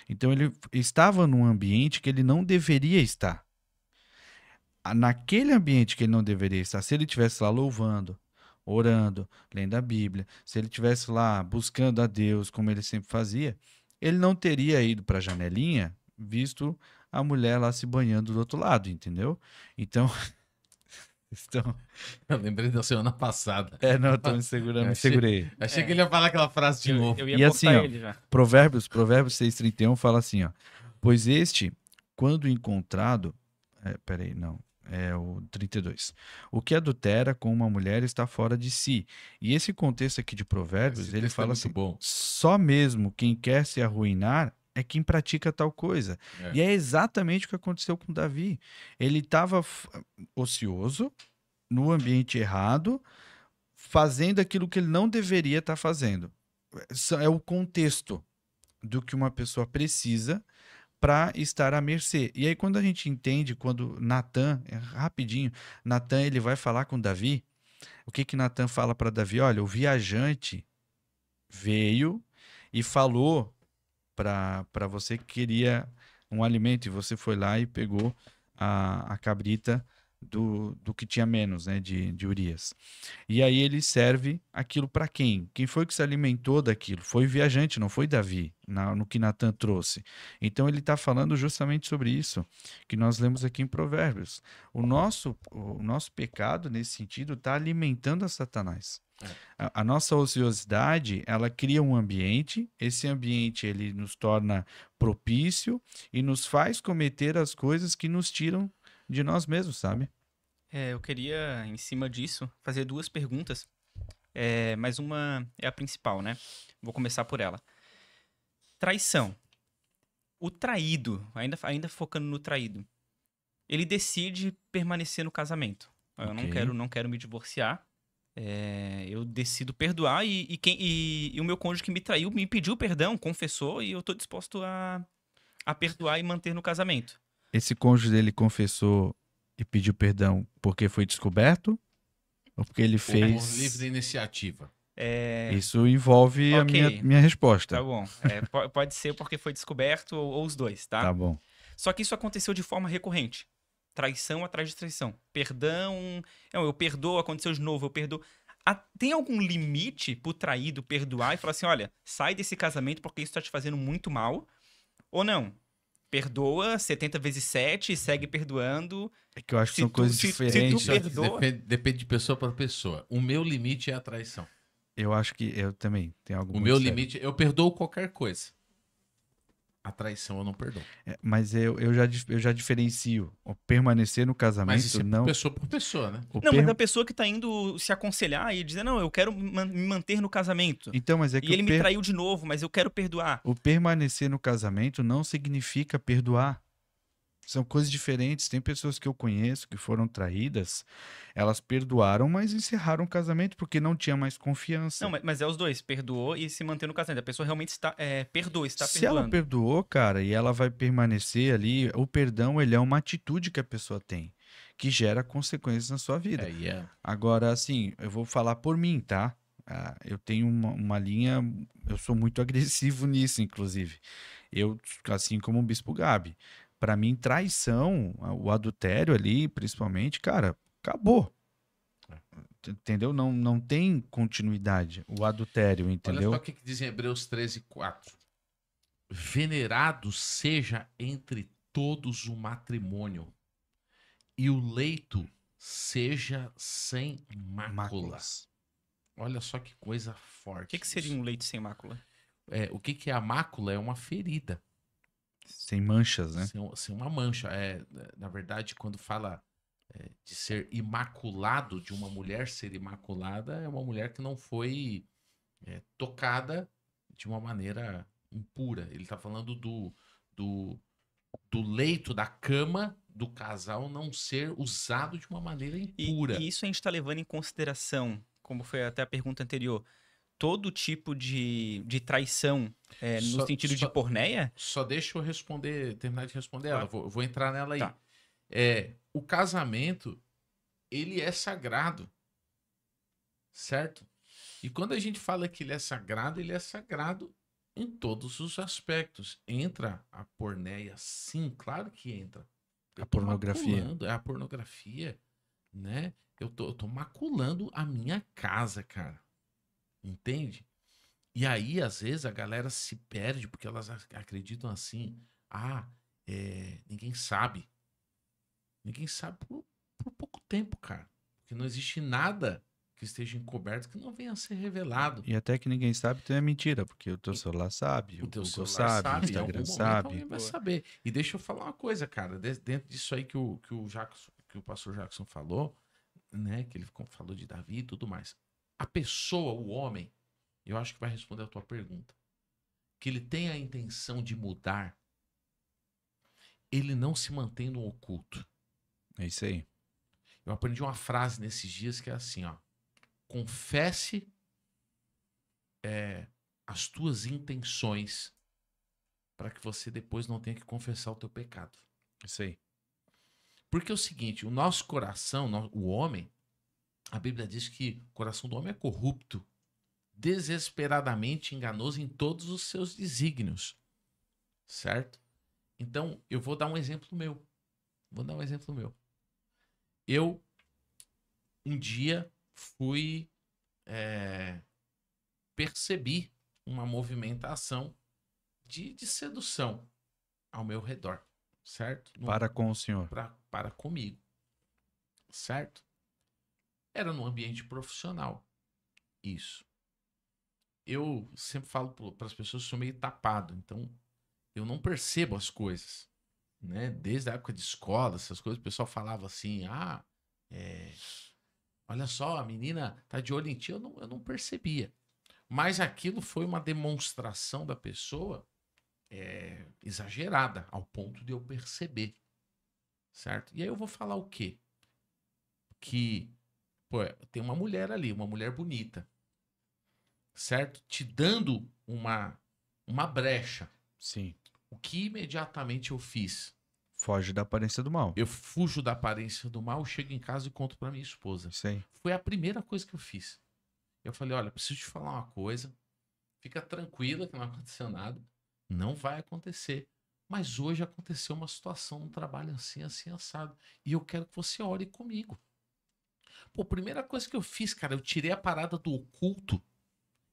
Então ele estava num ambiente que ele não deveria estar. Naquele ambiente que ele não deveria estar, se ele estivesse lá louvando, orando, lendo a Bíblia, se ele estivesse lá buscando a Deus, como ele sempre fazia, ele não teria ido para a janelinha, visto a mulher lá se banhando do outro lado, entendeu? Então,
eu lembrei da semana passada.
Não, eu tô me segurando, me segurei.
Achei que ele ia falar aquela frase de novo.
Eu ia
E assim, ó,
ele já.
Provérbios 6:31 fala assim, ó, pois este, quando encontrado, peraí, não, é o 32. O que adultera com uma mulher está fora de si. E esse contexto aqui de Provérbios,
Esse
ele
texto é
fala
muito
assim,
bom.
só mesmo quem quer se arruinar é quem pratica tal coisa.
É.
E é exatamente o que aconteceu com Davi. Ele estava ocioso, no ambiente errado, fazendo aquilo que ele não deveria estar fazendo. É o contexto do que uma pessoa precisa para estar à mercê. E aí quando a gente entende, quando Natan, rapidinho, Natan ele vai falar com Davi, o que Natan fala para Davi? Olha, o viajante veio e falou para você que queria um alimento e você foi lá e pegou a cabrita do que tinha menos, né, de Urias. E aí ele serve aquilo para quem? Quem foi que se alimentou daquilo? Foi o viajante, não foi Davi, no que Natan trouxe. Então ele está falando justamente sobre isso, que nós lemos aqui em Provérbios. O nosso pecado, nesse sentido, está alimentando a Satanás. A nossa ociosidade, ela cria um ambiente, esse ambiente ele nos torna propício e nos faz cometer as coisas que nos tiram de nós mesmos, sabe?
Eu queria, em cima disso, fazer duas perguntas, mas uma é a principal, né? Vou começar por ela. Traição. O traído, ainda focando no traído, ele decide permanecer no casamento. Eu não quero me divorciar. Eu decido perdoar e o meu cônjuge que me traiu me pediu perdão, confessou e eu tô disposto a perdoar e manter no casamento.
Esse cônjuge dele confessou e pediu perdão porque foi descoberto? Ou porque ele fez...
Por livre iniciativa.
Isso envolve a minha resposta.
Tá bom. Pode ser porque foi descoberto ou os dois, tá?
Tá bom.
Só que isso aconteceu de forma recorrente. Traição atrás de traição. Perdão. Não, eu perdoo, aconteceu de novo, eu perdoo. Tem algum limite pro traído perdoar e falar assim: olha, sai desse casamento porque isso tá te fazendo muito mal? Ou não? Perdoa 70 vezes 7 e segue perdoando.
É que eu acho que são coisas diferentes.
Depende de pessoa para pessoa. O meu limite é a traição.
Eu acho que eu também tenho algo muito
meu
sério.
limite, eu perdoo qualquer coisa. A traição eu não perdoo.
Mas eu já diferencio o permanecer no casamento.
Mas isso é
não...
pessoa por pessoa, né?
Mas a pessoa que tá indo se aconselhar e dizer, não, eu quero me manter no casamento.
Então, mas é que
e ele me traiu de novo, mas eu quero perdoar.
O permanecer no casamento não significa perdoar. São coisas diferentes. Tem pessoas que eu conheço que foram traídas, elas perdoaram, mas encerraram o casamento porque não tinha mais confiança.
Não, mas é os dois, perdoou e se mantém no casamento. A pessoa realmente está perdoando.
Se ela perdoou, cara, e ela vai permanecer ali, o perdão ele é uma atitude que a pessoa tem, que gera consequências na sua vida. Agora, assim, eu vou falar por mim, tá? Eu tenho uma linha, eu sou muito agressivo nisso, inclusive. Eu, assim como o Bispo Gabi. Para mim, traição, o adultério ali, principalmente, cara, acabou. Entendeu? Não tem continuidade o adultério, entendeu?
Olha só o que diz em Hebreus 13:4. Venerado seja entre todos o matrimônio, e o leito seja sem mácula.
Máculas.
Olha só que coisa forte.
O que seria um leite sem mácula?
O que é a mácula? É uma ferida.
Sem manchas, né?
Sem uma mancha. Na verdade, quando fala de ser imaculado, de uma mulher ser imaculada, é uma mulher que não foi tocada de uma maneira impura. Ele está falando do leito, da cama do casal não ser usado de uma maneira impura.
E isso a gente está levando em consideração, como foi até a pergunta anterior, todo tipo de traição no sentido de porneia?
Só deixa eu terminar de responder ela.
Claro.
Vou entrar nela aí.
Tá.
O casamento, ele é sagrado. Certo? E quando a gente fala que ele é sagrado em todos os aspectos. Entra a porneia? Sim, claro que entra.
A pornografia.
É a pornografia, né? Eu tô maculando a minha casa, cara. Entende? E aí, às vezes, a galera se perde porque elas acreditam assim. Ninguém sabe. Ninguém sabe por pouco tempo, cara. Porque não existe nada que esteja encoberto que não venha a ser revelado.
E até que ninguém sabe, então é mentira, porque o teu celular sabe, o
teu
Google
celular
sabe, o Instagram sabe.
Alguém vai saber. E deixa eu falar uma coisa, cara. Dentro disso aí que o pastor Jackson falou, né? Que ele falou de Davi e tudo mais. A pessoa, o homem, eu acho que vai responder a tua pergunta. Que ele tem a intenção de mudar, ele não se mantém no oculto.
É isso aí.
Eu aprendi uma frase nesses dias que é assim, ó. Confesse as tuas intenções para que você depois não tenha que confessar o teu pecado.
Isso aí.
Porque é o seguinte, o nosso coração, o homem, a Bíblia diz que o coração do homem é corrupto, desesperadamente enganoso em todos os seus desígnios. Certo? Então, eu vou dar um exemplo meu. Eu, um dia, percebi uma movimentação de sedução ao meu redor, certo?
Para com o senhor.
Para comigo, certo? Era no ambiente profissional, isso. Eu sempre falo para as pessoas que sou meio tapado, então eu não percebo as coisas, né? Desde a época de escola, essas coisas, o pessoal falava assim, olha só, a menina tá de olho em ti, eu não percebia. Mas aquilo foi uma demonstração da pessoa exagerada, ao ponto de eu perceber. Certo? E aí eu vou falar o quê? Que tem uma mulher ali, uma mulher bonita. Certo? Te dando uma brecha.
Sim.
O que imediatamente eu fiz?
Foge da aparência do mal.
Eu fujo da aparência do mal, chego em casa e conto pra minha esposa.
Isso aí.
Foi a primeira coisa que eu fiz. Eu falei, olha, preciso te falar uma coisa. Fica tranquila que não aconteceu nada. Não vai acontecer. Mas hoje aconteceu uma situação no trabalho assim, assim, assado. E eu quero que você ore comigo. Pô, primeira coisa que eu fiz, cara, eu tirei a parada do oculto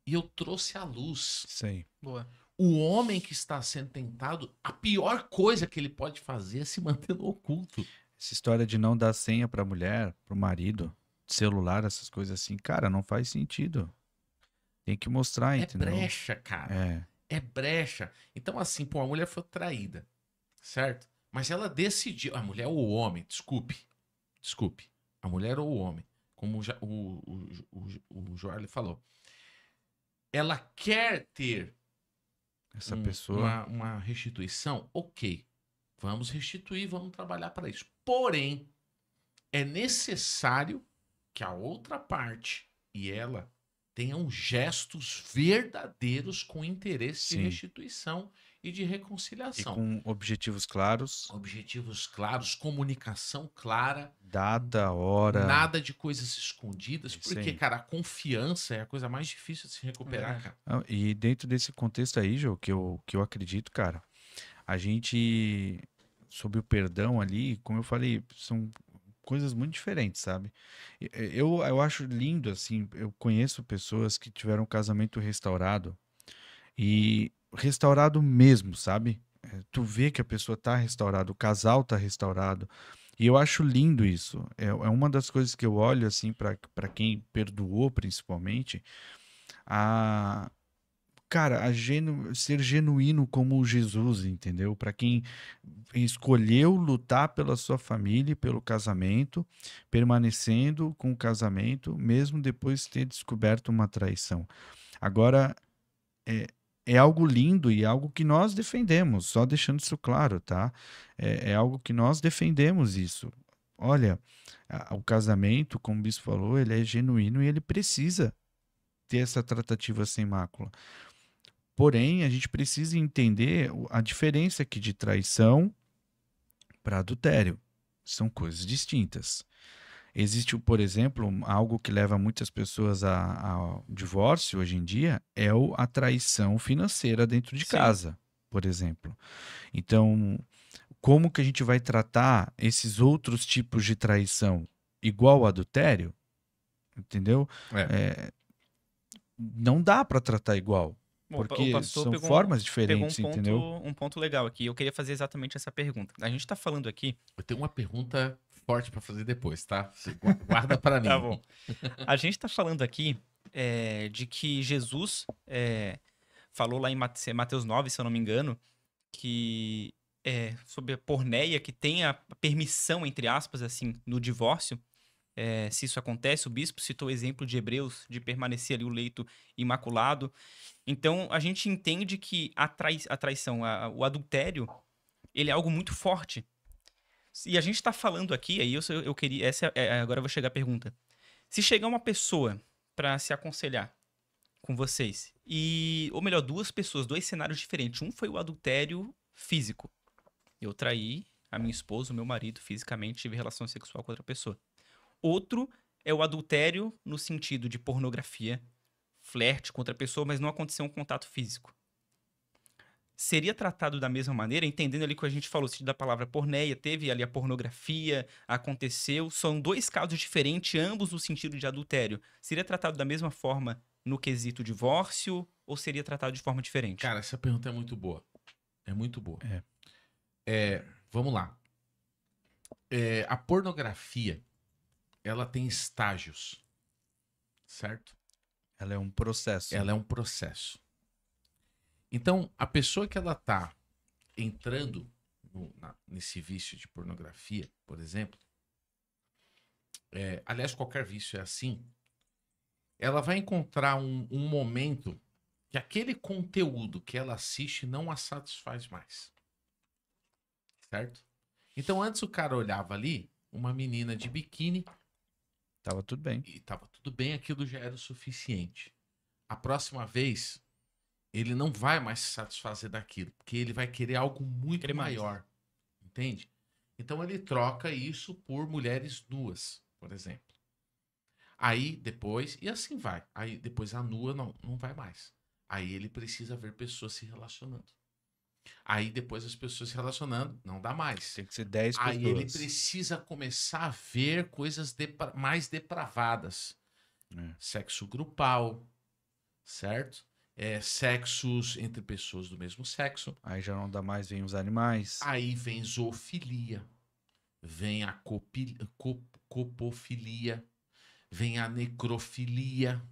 e eu trouxe à luz.
Isso aí.
Boa.
O homem que está sendo tentado, a pior coisa que ele pode fazer é se manter no oculto.
Essa história de não dar senha pra mulher, pro marido, celular, essas coisas assim, cara, não faz sentido. Tem que mostrar, entendeu?
É brecha, cara. É brecha. Então, assim, pô, a mulher foi traída, certo? Mas ela decidiu. A mulher ou o homem, desculpe. A mulher ou o homem, como o Joel falou. Ela quer ter
Essa pessoa.
uma restituição, ok. Vamos restituir, vamos trabalhar para isso. Porém, é necessário que a outra parte e ela tenham gestos verdadeiros com interesse de restituição e de reconciliação.
E com objetivos claros.
Objetivos claros, comunicação clara.
Data, hora.
Nada de coisas escondidas, porque, cara, a confiança é a coisa mais difícil de se recuperar, cara.
E dentro desse contexto aí, Jô, que eu acredito, cara, a gente, sobre o perdão ali, como eu falei, são coisas muito diferentes, sabe? Eu acho lindo, assim, eu conheço pessoas que tiveram um casamento restaurado e restaurado mesmo, sabe? Tu vê que a pessoa tá restaurada, o casal tá restaurado E eu acho lindo isso. É uma das coisas que eu olho, assim, para quem perdoou, principalmente, a... Cara, ser genuíno como Jesus, entendeu? Para quem escolheu lutar pela sua família e pelo casamento, permanecendo com o casamento, mesmo depois de ter descoberto uma traição. Agora, é algo lindo e algo que nós defendemos, só deixando isso claro, tá? É algo que nós defendemos isso. Olha, o casamento, como o bispo falou, ele é genuíno e ele precisa ter essa tratativa sem mácula. Porém, a gente precisa entender a diferença aqui de traição para adultério. São coisas distintas. Existe, por exemplo, algo que leva muitas pessoas ao divórcio hoje em dia, é a traição financeira dentro de casa, por exemplo. Então, como que a gente vai tratar esses outros tipos de traição igual ao adultério? Entendeu? Não dá para tratar igual. Porque são formas diferentes, entendeu?
Um ponto legal aqui. Eu queria fazer exatamente essa pergunta. A gente está falando aqui...
Eu tenho uma pergunta forte para fazer depois, tá? Você guarda para mim.
Tá bom. A gente está falando aqui de que Jesus falou lá em Mateus 9, se eu não me engano, que sobre a porneia que tem a permissão, entre aspas, assim, no divórcio. Se isso acontece, o bispo citou o exemplo de Hebreus, de permanecer ali o leito imaculado. Então, a gente entende que a traição, o adultério, ele é algo muito forte. E a gente está falando aqui, aí eu queria... agora eu vou chegar à pergunta. Se chegar uma pessoa para se aconselhar com vocês, ou melhor, duas pessoas, dois cenários diferentes. Um foi o adultério físico. Eu traí a minha esposa, o meu marido, fisicamente, tive relação sexual com outra pessoa. Outro é o adultério no sentido de pornografia, flerte com outra pessoa, mas não aconteceu um contato físico. Seria tratado da mesma maneira, entendendo ali que a gente falou da palavra porneia, teve ali a pornografia, aconteceu, são dois casos diferentes, ambos no sentido de adultério. Seria tratado da mesma forma no quesito divórcio ou seria tratado de forma diferente?
Cara, essa pergunta é muito boa. É muito boa. Vamos lá. A pornografia, ela tem estágios, certo?
Ela é um processo.
Ela é um processo. Então, a pessoa que ela tá entrando nesse vício de pornografia, por exemplo, aliás, qualquer vício é assim, ela vai encontrar um momento que aquele conteúdo que ela assiste não a satisfaz mais. Certo? Então, antes o cara olhava ali, uma menina de biquíni,
tava tudo bem.
E tava tudo bem, aquilo já era o suficiente. A próxima vez, ele não vai mais se satisfazer daquilo, porque ele vai querer algo muito maior. Entende? Então ele troca isso por mulheres nuas, por exemplo. Aí depois, e assim vai. Aí depois a nua não vai mais. Aí ele precisa ver pessoas se relacionando. Aí depois as pessoas se relacionando, não dá mais.
Tem que ser 10 pessoas.
Aí ele precisa começar a ver coisas mais depravadas. Sexo grupal, certo? Sexos entre pessoas do mesmo sexo.
Aí já não dá mais, vem os animais.
Aí vem zoofilia, vem a copofilia, vem a necrofilia,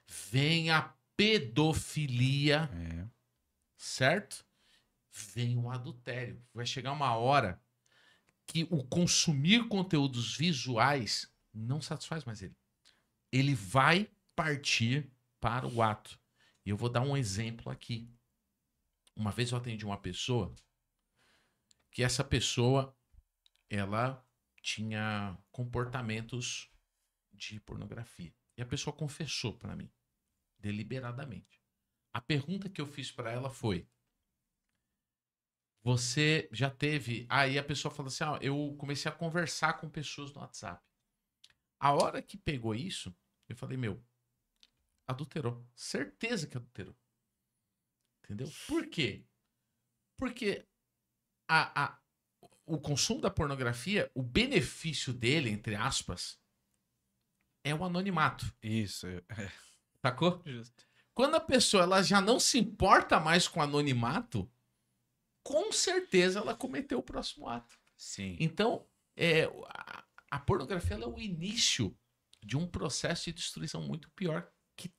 vem a pedofilia, certo? Vem o adultério. Vai chegar uma hora que o consumir conteúdos visuais não satisfaz mais ele. Ele vai partir para o ato. E eu vou dar um exemplo aqui. Uma vez eu atendi uma pessoa que essa pessoa, ela tinha comportamentos de pornografia. E a pessoa confessou para mim, deliberadamente. A pergunta que eu fiz para ela foi: você já teve... Aí a pessoa falou assim, eu comecei a conversar com pessoas no WhatsApp. A hora que pegou isso, eu falei, adulterou. Certeza que adulterou. Entendeu? Por quê? Porque o consumo da pornografia, o benefício dele, entre aspas, é o anonimato.
Isso.
Sacou?
Justo.
Quando a pessoa ela já não se importa mais com o anonimato, com certeza ela cometeu o próximo ato.
Sim.
Então, A pornografia ela é o início de um processo de destruição muito pior que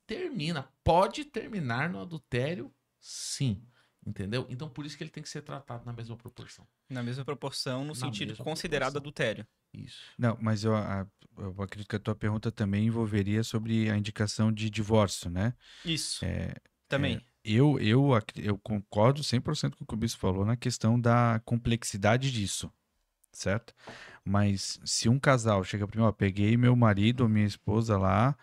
pode terminar no adultério, sim. Entendeu? Então, por isso que ele tem que ser tratado na mesma proporção.
Na mesma proporção, no
Na
sentido
mesma
considerado
proporção.
adultério.
Isso.
Não, mas eu acredito que a tua pergunta também envolveria sobre a indicação de divórcio, né?
Isso. Também.
Eu concordo 100% com o que o Bispo falou na questão da complexidade disso, certo? Mas se um casal chega para mim, ó, peguei meu marido ou minha esposa lá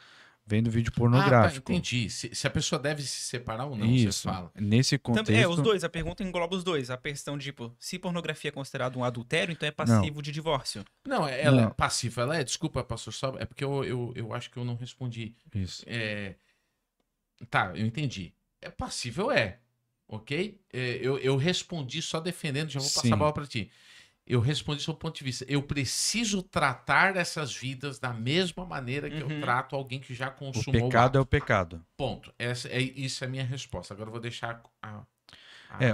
vendo vídeo pornográfico.
Entendi. Se a pessoa deve se separar ou não,
Isso.
você fala.
Nesse contexto...
os dois. A pergunta engloba os dois. A questão de, tipo, se pornografia é considerado um adultério, então é passivo de divórcio.
Não, ela é passiva. Ela é, desculpa, pastor, só é porque eu acho que eu não respondi.
Isso.
Tá, eu entendi. É passível, ok? Eu respondi só defendendo, já vou passar a bola pra ti. Eu respondi sob o ponto de vista. Eu preciso tratar essas vidas da mesma maneira que eu trato alguém que já consumou
o pecado. É o pecado.
Ponto. Isso é a minha resposta. Agora eu vou deixar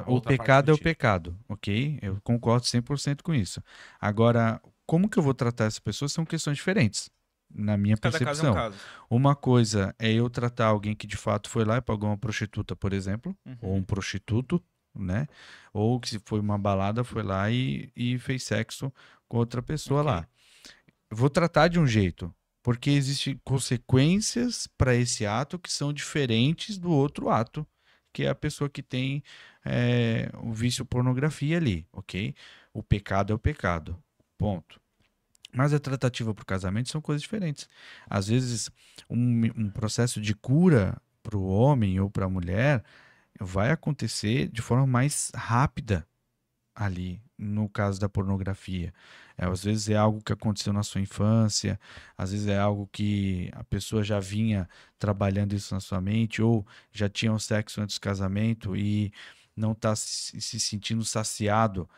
o pecado é o pecado, ok? Eu concordo 100% com isso. Agora, como que eu vou tratar essa pessoa são questões diferentes, na minha percepção.
Cada caso é um caso.
Uma coisa é eu tratar alguém que de fato foi lá e pagou uma prostituta, por exemplo, ou um prostituto, né? Ou que se foi uma balada, foi lá e fez sexo com outra pessoa lá. Vou tratar de um jeito, porque existem consequências para esse ato que são diferentes do outro ato, que é a pessoa que tem o vício pornografia ali, ok? O pecado é o pecado, ponto. Mas a tratativa para o casamento são coisas diferentes. Às vezes, um processo de cura para o homem ou para a mulher vai acontecer de forma mais rápida ali, no caso da pornografia. Às vezes é algo que aconteceu na sua infância, às vezes é algo que a pessoa já vinha trabalhando isso na sua mente, ou já tinha um sexo antes do casamento e não está se sentindo saciado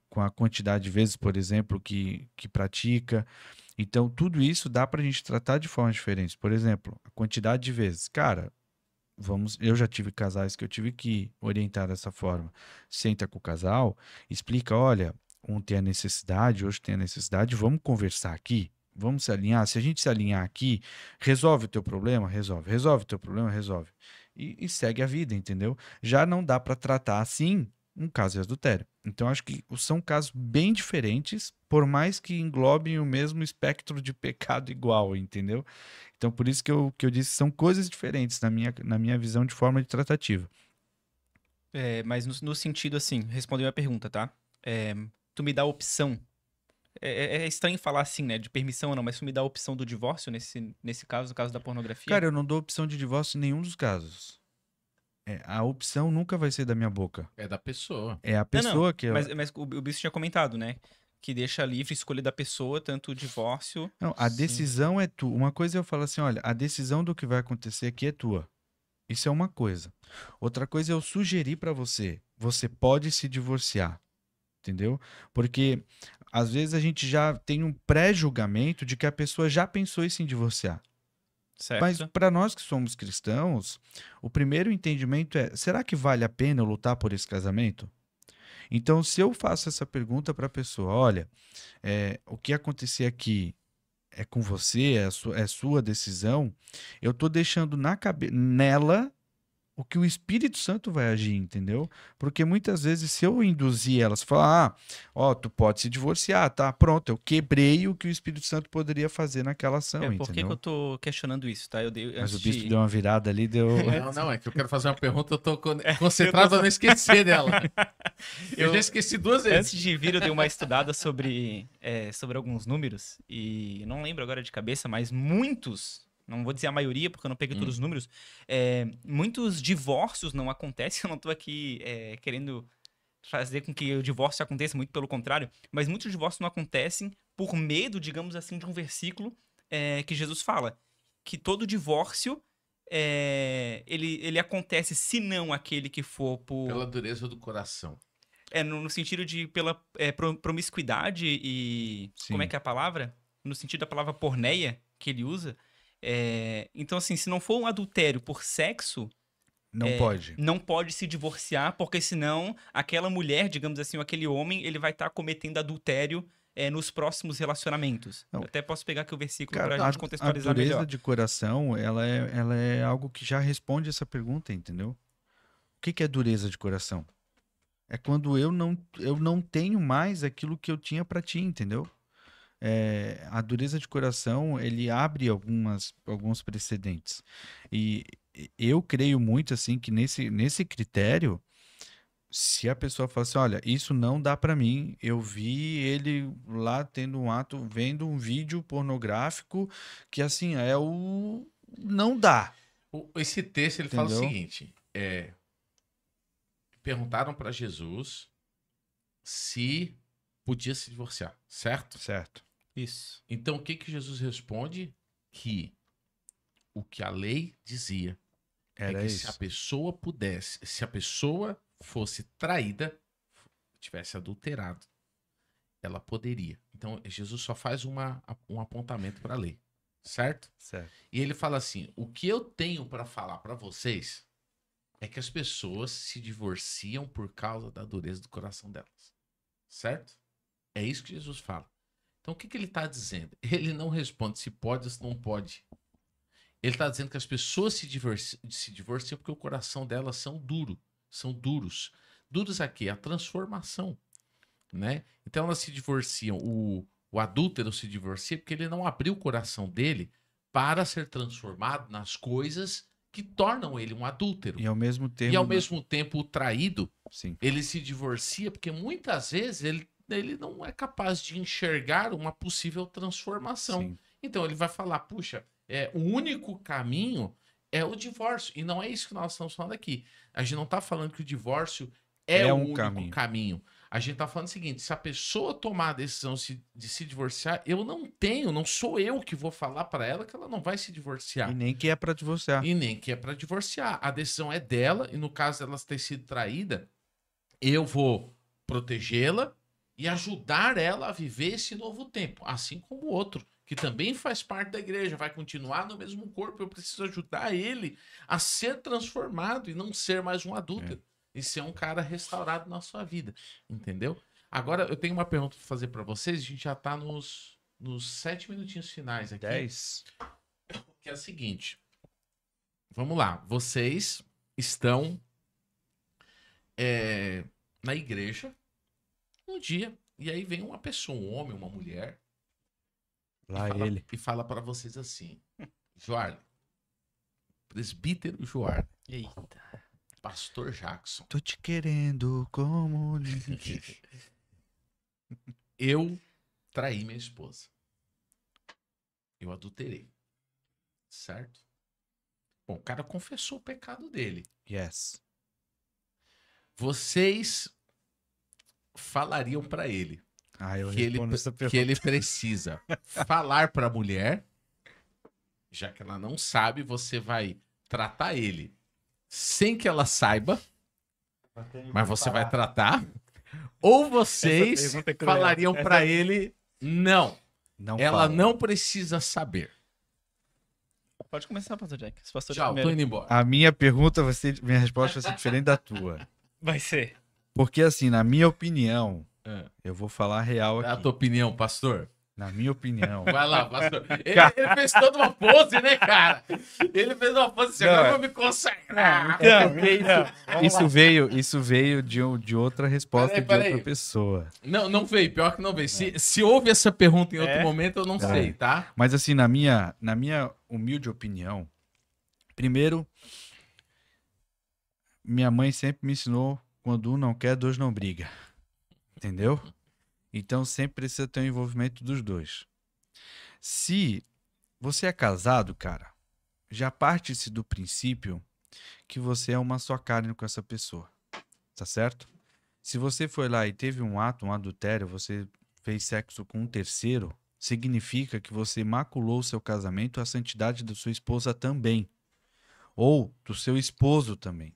com a quantidade de vezes, por exemplo, que pratica. Então, tudo isso dá para a gente tratar de formas diferentes. Por exemplo, a quantidade de vezes. Cara, eu já tive casais que eu tive que orientar dessa forma. Senta com o casal, explica, olha, um tem a necessidade, outro tem a necessidade, vamos conversar aqui, vamos se alinhar. Se a gente se alinhar aqui, resolve o teu problema? Resolve. Resolve o teu problema? Resolve. E segue a vida, entendeu? Já não dá para tratar assim um caso de adultério. Então, acho que são casos bem diferentes, por mais que englobem o mesmo espectro de pecado igual, entendeu? Então, por isso que eu disse, são coisas diferentes na minha visão de forma de tratativa.
Mas no sentido assim, respondeu a pergunta, tá? Tu me dá a opção. É estranho falar assim, né? De permissão ou não, mas tu me dá a opção do divórcio nesse caso, no caso da pornografia?
Cara, eu não dou opção de divórcio em nenhum dos casos. A opção nunca vai ser da minha boca.
É da pessoa.
É a pessoa que...
Mas o Bispo tinha comentado, né? Que deixa livre a escolha da pessoa, tanto o divórcio...
Não, a decisão é tua. Uma coisa eu falo assim, olha, a decisão do que vai acontecer aqui é tua. Isso é uma coisa. Outra coisa é eu sugerir para você. Você pode se divorciar. Entendeu? Porque às vezes a gente já tem um pré-julgamento de que a pessoa já pensou isso em divorciar.
Certo.
Mas para nós que somos cristãos, o primeiro entendimento é: será que vale a pena eu lutar por esse casamento? Então, se eu faço essa pergunta para a pessoa, olha, o que acontecer aqui é com você, é sua decisão, eu estou deixando nela o que o Espírito Santo vai agir, entendeu? Porque muitas vezes, se eu induzir elas, falar, tu pode se divorciar, tá? Pronto, eu quebrei o que o Espírito Santo poderia fazer naquela ação, entendeu?
Por que eu tô questionando isso, tá?
Mas o bispo deu uma virada ali, deu...
Não, é que eu quero fazer uma pergunta, eu tô concentrado pra não esquecer dela. Eu já esqueci 2 vezes.
Antes de vir, eu dei uma estudada sobre alguns números, e não lembro agora de cabeça, mas muitos... Não vou dizer a maioria, porque eu não peguei todos os números. Muitos divórcios não acontecem. Eu não estou aqui querendo fazer com que o divórcio aconteça, muito pelo contrário. Mas muitos divórcios não acontecem por medo, digamos assim, de um versículo que Jesus fala. Que todo divórcio, ele acontece, se não aquele que for por...
Pela dureza do coração.
No sentido de pela promiscuidade e... Sim. Como é que é a palavra? No sentido da palavra porneia, que ele usa... Então, assim, se não for um adultério por sexo... Não pode se divorciar, porque senão aquela mulher, digamos assim, ou aquele homem, ele vai estar cometendo adultério nos próximos relacionamentos?
Não.
Eu até posso pegar aqui o versículo
Cara,
para a gente contextualizar
a dureza
melhor.
de coração, ela é algo que já responde essa pergunta, entendeu? O que é dureza de coração? É quando eu não tenho mais aquilo que eu tinha para ti, entendeu? A dureza de coração, ele abre alguns precedentes. E eu creio muito, assim, que nesse critério, se a pessoa fala assim, olha, isso não dá para mim, eu vi ele lá tendo um ato, vendo um vídeo pornográfico, que assim, não dá,
Esse texto, ele fala o
entendeu?
seguinte, perguntaram para Jesus se podia se divorciar, certo?
Certo.
Isso.
Então, o que Jesus responde? Que o que a lei dizia
Era
que
isso.
se a pessoa pudesse, se a pessoa fosse traída, tivesse adulterado, ela poderia. Então, Jesus só faz um apontamento para a lei, certo?
Certo.
E ele fala assim, o que eu tenho para falar para vocês é que as pessoas se divorciam por causa da dureza do coração delas, certo? É isso que Jesus fala. Então, o que ele está dizendo? Ele não responde se pode ou se não pode. Ele está dizendo que as pessoas se divorciam porque o coração delas são duros. Duros a quê? A transformação, né? Então, elas se divorciam. O adúltero se divorcia porque ele não abriu o coração dele para ser transformado nas coisas que tornam ele um adúltero.
E ao mesmo tempo...
E ao mesmo tempo, o traído,
Sim.
ele se divorcia porque muitas vezes ele não é capaz de enxergar uma possível transformação.
Sim.
Então ele vai falar, puxa, o único caminho é o divórcio. E não é isso que nós estamos falando aqui. A gente não está falando que o divórcio é o único caminho. A gente está falando o seguinte, se a pessoa tomar a decisão de se divorciar, não sou eu que vou falar para ela que ela não vai se divorciar.
E nem que é para divorciar.
E nem que é para divorciar. A decisão é dela, e no caso dela ter sido traída, eu vou protegê-la e ajudar ela a viver esse novo tempo, assim como o outro, que também faz parte da igreja, vai continuar no mesmo corpo, eu preciso ajudar ele a ser transformado e não ser mais um adúltero, e ser um cara restaurado na sua vida, entendeu? Agora, eu tenho uma pergunta para fazer para vocês, a gente já tá nos 7 minutinhos finais aqui.
10.
Que é o seguinte, vamos lá, vocês estão na igreja, um dia, e aí vem uma pessoa, um homem, uma mulher, e fala para vocês assim, Joarle, presbítero Joarle,
Eita.
pastor Jackson,
Tô te querendo como...
eu traí minha esposa, eu adulterei, certo? Bom, o cara confessou o pecado dele.
Yes.
Vocês falariam para ele que ele precisa falar para a mulher, já que ela não sabe, você vai tratar ele sem que ela saiba, mas você vai tratar, ou vocês falariam para ele, não, ela não precisa saber.
Pode começar, pastor Jack.
Tchau, tô indo embora.
A minha resposta vai ser diferente da tua.
Vai ser.
Porque assim, na minha opinião, eu vou falar real aqui.
Dá a tua opinião, pastor.
Na minha opinião.
Vai lá, pastor. Ele fez toda uma pose, né, cara? Ele fez uma pose assim, agora eu vou me consagrar.
Isso veio de outra resposta de outra pessoa.
Não veio, pior que não veio. Se houve essa pergunta em outro momento, eu não sei, tá?
Mas assim, na minha humilde opinião, primeiro, minha mãe sempre me ensinou, quando um não quer, dois não briga. Entendeu? Então sempre precisa ter um envolvimento dos dois. Se você é casado, cara, já parte-se do princípio que você é uma só carne com essa pessoa. Tá certo? Se você foi lá e teve um adultério, você fez sexo com um terceiro, significa que você maculou o seu casamento, a santidade da sua esposa também. Ou do seu esposo também.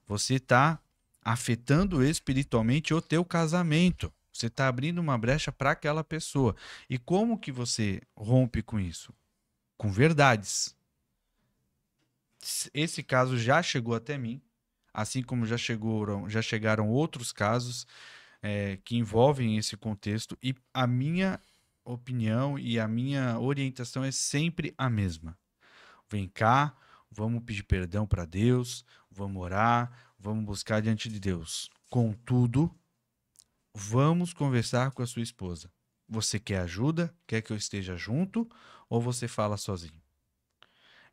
Você está afetando espiritualmente o teu casamento. Você está abrindo uma brecha para aquela pessoa. E como que você rompe com isso? Com verdades. Esse caso já chegou até mim, assim como já chegaram outros casos. que envolvem esse contexto, e a minha opinião e a minha orientação é sempre a mesma. Vem cá, vamos pedir perdão para Deus, vamos orar, vamos buscar diante de Deus. Contudo, vamos conversar com a sua esposa. Você quer ajuda? Quer que eu esteja junto? Ou você fala sozinho?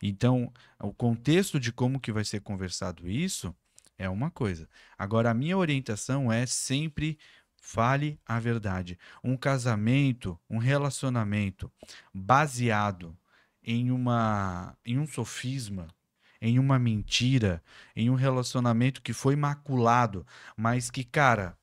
Então, o contexto de como que vai ser conversado isso é uma coisa. Agora, a minha orientação é sempre fale a verdade. Um casamento, um relacionamento baseado em um sofisma, em uma mentira, em um relacionamento que foi maculado, mas que, cara,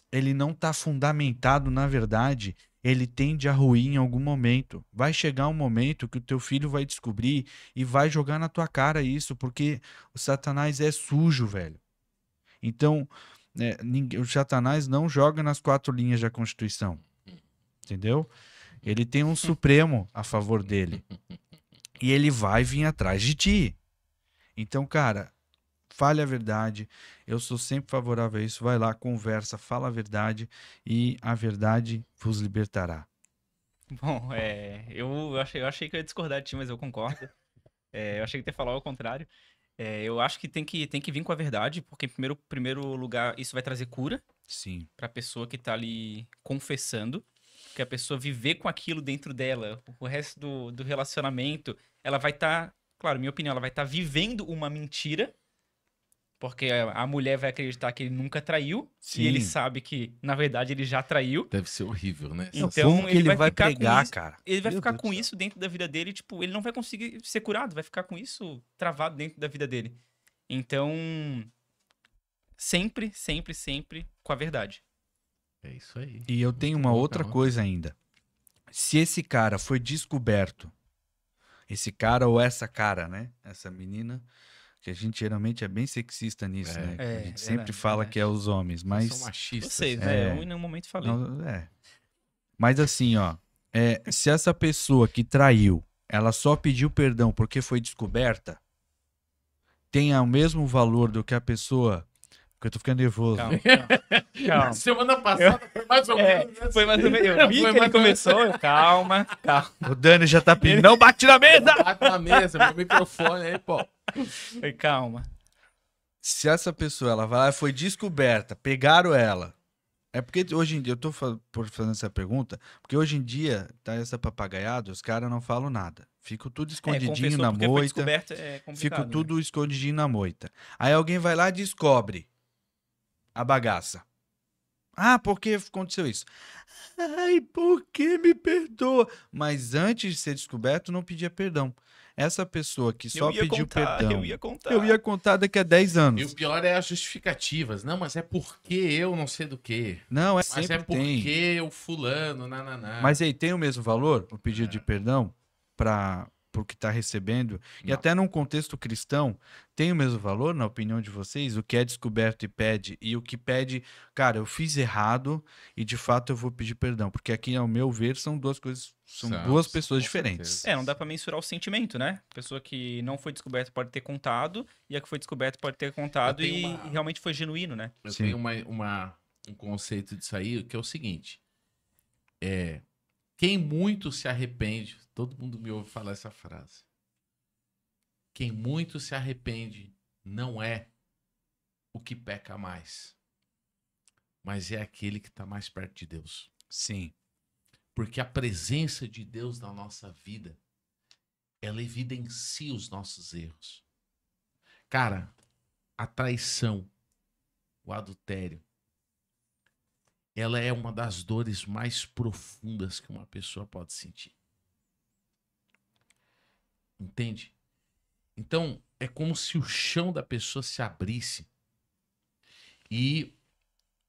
ele não está fundamentado na verdade, ele tende a ruir em algum momento. Vai chegar um momento que o teu filho vai descobrir e vai jogar na tua cara isso, porque o Satanás é sujo, velho. Então, o Satanás não joga nas 4 linhas da Constituição, entendeu? Ele tem um Supremo a favor dele. E ele vai vir atrás de ti. Então, cara, fale a verdade. Eu sou sempre favorável a isso. Vai lá, conversa, fala a verdade e a verdade vos libertará.
Bom, eu achei que eu ia discordar de ti, mas eu concordo. Eu achei que ia falar ao contrário. Eu acho que tem que vir com a verdade, porque em primeiro lugar isso vai trazer cura.
Sim.
Pra pessoa que tá ali confessando. Que a pessoa viver com aquilo dentro dela, o resto do relacionamento, ela vai estar, claro, minha opinião, ela vai estar vivendo uma mentira, porque a mulher vai acreditar que ele nunca traiu,
Sim.
e ele sabe que, na verdade, ele já traiu.
Deve ser horrível, né?
Então,
ele vai
ficar
pregar,
com isso,
cara.
ele vai
Meu
ficar
Deus
com
do céu.
isso dentro da vida dele, tipo, ele não vai conseguir ser curado, vai ficar com isso travado dentro da vida dele. Então, sempre, sempre, sempre com a verdade.
É isso aí.
E eu tenho uma
bom,
outra
calma.
coisa ainda. Se esse cara foi descoberto, esse cara ou essa cara, né? Essa menina, que a gente geralmente é bem sexista nisso, né? A gente sempre
verdade,
fala
verdade.
que é os homens,
São
mas...
machistas.
Vocês,
né?
né? Eu em nenhum momento falei.
Não, Mas assim, ó, se essa pessoa que traiu, ela só pediu perdão porque foi descoberta, tem o mesmo valor do que a pessoa... Porque eu tô ficando nervoso.
Calma.
Semana passada foi mais ou menos. Né?
Foi mais ou menos. Eu vi
Foi
que ele
mais ou menos.
começou. Calma.
O Dani já tá pedindo, não bate na mesa!
Bate na mesa, meu microfone aí, pô.
Calma.
Se essa pessoa ela vai lá e foi descoberta, pegaram ela. É porque hoje em dia, eu tô fazendo essa pergunta, porque hoje em dia tá essa papagaiada, os caras não falam nada. Fica tudo escondidinho na
Foi
moita.
descoberto, é complicado.
Fica tudo escondidinho na moita. Aí alguém vai lá e descobre a bagaça. Ah, por que aconteceu isso? Ai, por que me perdoa? Mas antes de ser descoberto, não pedia perdão. Essa pessoa que só pediu perdão.
Eu ia contar.
Eu ia contar daqui a 10 anos.
E o pior é as justificativas. Não, mas é porque eu não sei do quê.
Não,
Mas
sempre
é porque
tem.
o fulano, nananá.
Mas aí tem o mesmo valor, o pedido de perdão, para o que está recebendo? E
Não.
até num contexto cristão, tem o mesmo valor, na opinião de vocês? O que é descoberto e pede, e o que pede, cara, eu fiz errado e de fato eu vou pedir perdão. Porque aqui, ao meu ver, são duas coisas, são duas pessoas
com
diferentes.
certeza.
Não dá pra mensurar o sentimento, né? A pessoa que não foi descoberta pode ter contado, e a que foi descoberta pode ter contado
Eu tenho
e realmente foi genuíno, né?
Eu
Sim.
tenho um conceito disso aí, que é o seguinte. Quem muito se arrepende, todo mundo me ouve falar essa frase. Quem muito se arrepende não é o que peca mais, mas é aquele que está mais perto de Deus.
Sim.
Porque a presença de Deus na nossa vida, ela evidencia os nossos erros. Cara, a traição, o adultério, ela é uma das dores mais profundas que uma pessoa pode sentir. Entende? Então, é como se o chão da pessoa se abrisse e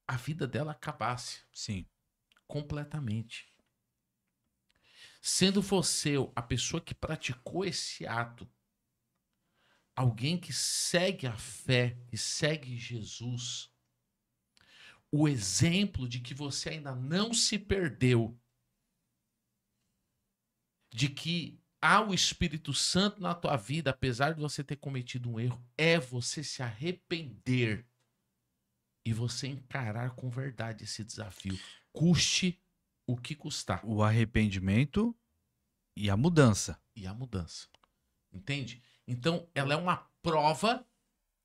a vida dela acabasse.
Sim.
Completamente. Sendo você a pessoa que praticou esse ato, alguém que segue a fé, que segue Jesus, o exemplo de que você ainda não se perdeu, de que há o Espírito Santo na tua vida, apesar de você ter cometido um erro, é você se arrepender e você encarar com verdade esse desafio. Custe o que custar.
O arrependimento e a mudança.
E a mudança. Entende? Então, ela é uma prova,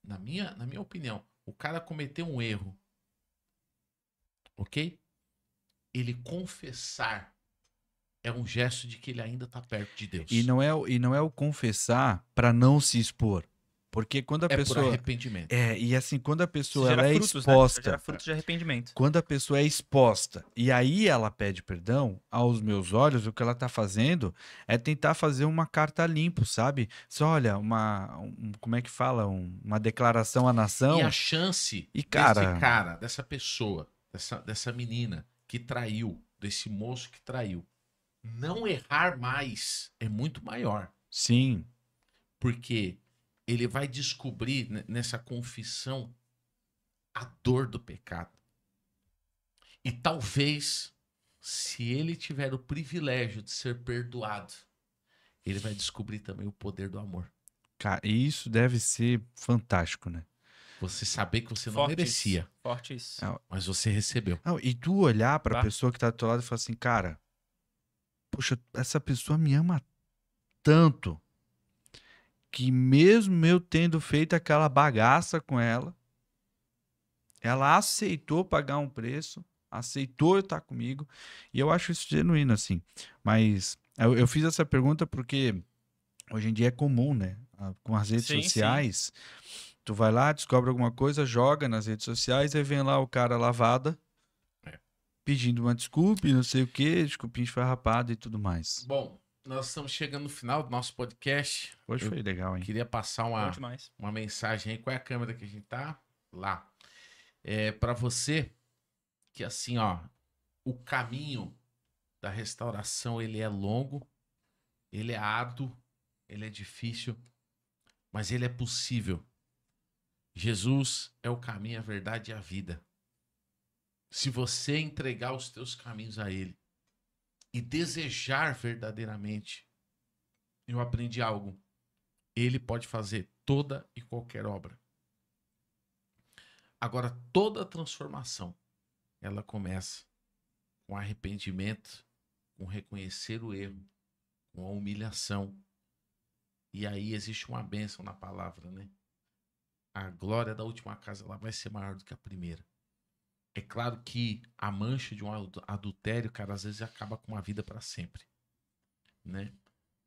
na minha opinião. O cara cometeu um erro. Ok? Ele confessar é um gesto de que ele ainda está perto de Deus.
E não é o confessar para não se expor. Porque quando a
por
pessoa...
arrependimento.
E assim, quando a pessoa
Isso gera
ela é
frutos, né?
exposta...
Gera frutos de arrependimento.
Quando a pessoa é exposta e aí ela pede perdão, aos meus olhos, o que ela tá fazendo é tentar fazer uma carta limpo, sabe? Só olha, como é que fala? Uma declaração à nação.
E a chance
E, cara...
desse cara, dessa pessoa, dessa menina que traiu, desse moço que traiu, não errar mais é muito maior.
Sim.
Porque ele vai descobrir nessa confissão a dor do pecado. E talvez, se ele tiver o privilégio de ser perdoado, ele vai descobrir também o poder do amor.
Cara, e isso deve ser fantástico, né?
Você saber que você não
Forte
merecia,
isso. Forte isso.
mas você recebeu.
Não, e tu olhar pra
Tá.
pessoa que tá do teu lado e falar assim, cara, poxa, essa pessoa me ama tanto que mesmo eu tendo feito aquela bagaça com ela, ela aceitou pagar um preço, aceitou estar comigo, e eu acho isso genuíno, assim. Mas eu fiz essa pergunta porque hoje em dia é comum, né? Com as redes
Sim,
sociais, tu vai lá, descobre alguma coisa, joga nas redes sociais, aí vem lá o cara lavada, pedindo uma desculpa e não sei o quê, desculpinha esfarrapada e tudo mais.
Bom, nós estamos chegando no final do nosso podcast.
Hoje foi legal, hein?
Queria passar
Bom demais.
uma mensagem aí. Qual é a câmera que a gente tá? Lá. Para você que assim, ó, o caminho da restauração, ele é longo, ele é árduo, ele é difícil, mas ele é possível. Jesus é o caminho, a verdade e a vida. Se você entregar os teus caminhos a ele e desejar verdadeiramente, eu aprendi algo. Ele pode fazer toda e qualquer obra. Agora, toda transformação, ela começa com arrependimento, com reconhecer o erro, com a humilhação. E aí existe uma bênção na palavra, né? A glória da última casa ela vai ser maior do que a primeira. É claro que a mancha de um adultério, cara, às vezes acaba com uma vida para sempre, né?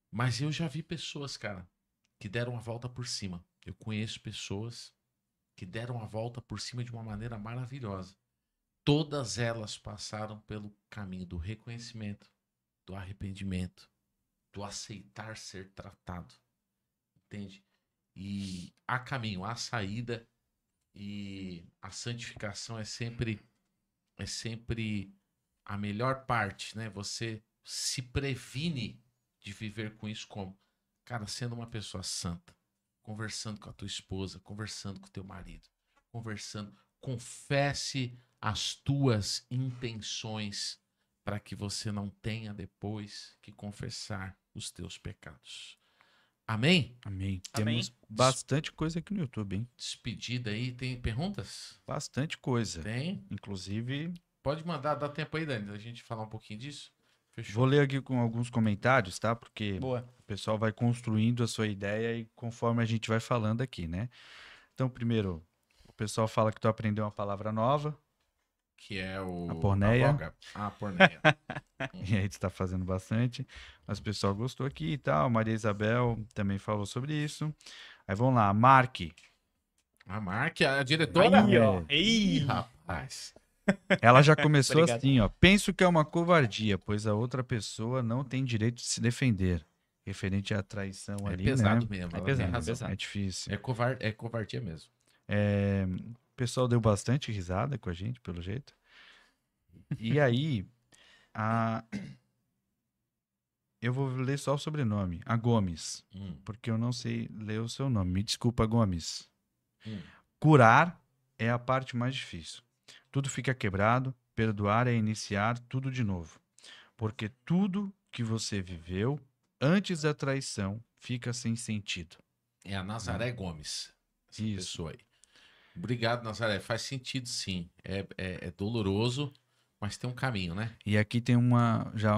Mas eu já vi pessoas, cara, que deram a volta por cima. Eu conheço pessoas que deram a volta por cima de uma maneira maravilhosa. Todas elas passaram pelo caminho do reconhecimento, do arrependimento, do aceitar ser tratado. Entende? E há caminho, há saída, e a santificação é sempre a melhor parte, né? Você se previne de viver com isso como, cara, sendo uma pessoa santa, conversando com a tua esposa, conversando com o teu marido, confesse as tuas intenções para que você não tenha depois que confessar os teus pecados. Amém?
Amém.
Amém.
Temos bastante coisa aqui no YouTube, hein?
Despedida aí, tem perguntas?
Bastante coisa.
Tem?
Inclusive,
Pode mandar, dá tempo aí, Dani, da gente falar um pouquinho disso? Fechou.
vou ler aqui com alguns comentários, tá? Porque
Boa.
o pessoal vai construindo a sua ideia e conforme a gente vai falando aqui, né? Então, primeiro, o pessoal fala que tu aprendeu uma palavra nova.
Que é o...
A porneia.
A porneia.
E aí tu tá fazendo bastante. Mas o pessoal gostou aqui e tal. Maria Isabel também falou sobre isso. Aí vamos lá, Mark.
A Mark, a diretora?
Aí, ó.
Ih, rapaz.
Ela já começou
Obrigado.
assim, ó. Penso que é uma covardia, pois a outra pessoa não tem direito de se defender. Referente à traição
É
ali,
pesado
né?
mesmo,
É
ela
pesado,
tem razão.
pesado.
É difícil.
É covardia mesmo.
O pessoal deu bastante risada com a gente, pelo jeito. E aí, eu vou ler só o sobrenome. A Gomes, porque eu não sei ler o seu nome. Me desculpa, Gomes. Curar é a parte mais difícil. Tudo fica quebrado, perdoar é iniciar tudo de novo. Porque tudo que você viveu antes da traição fica sem sentido.
É a Nazaré Gomes, essa
Isso.
pessoa aí. Obrigado, Nazaré. Faz sentido, sim. É doloroso, mas tem um caminho, né?
E aqui tem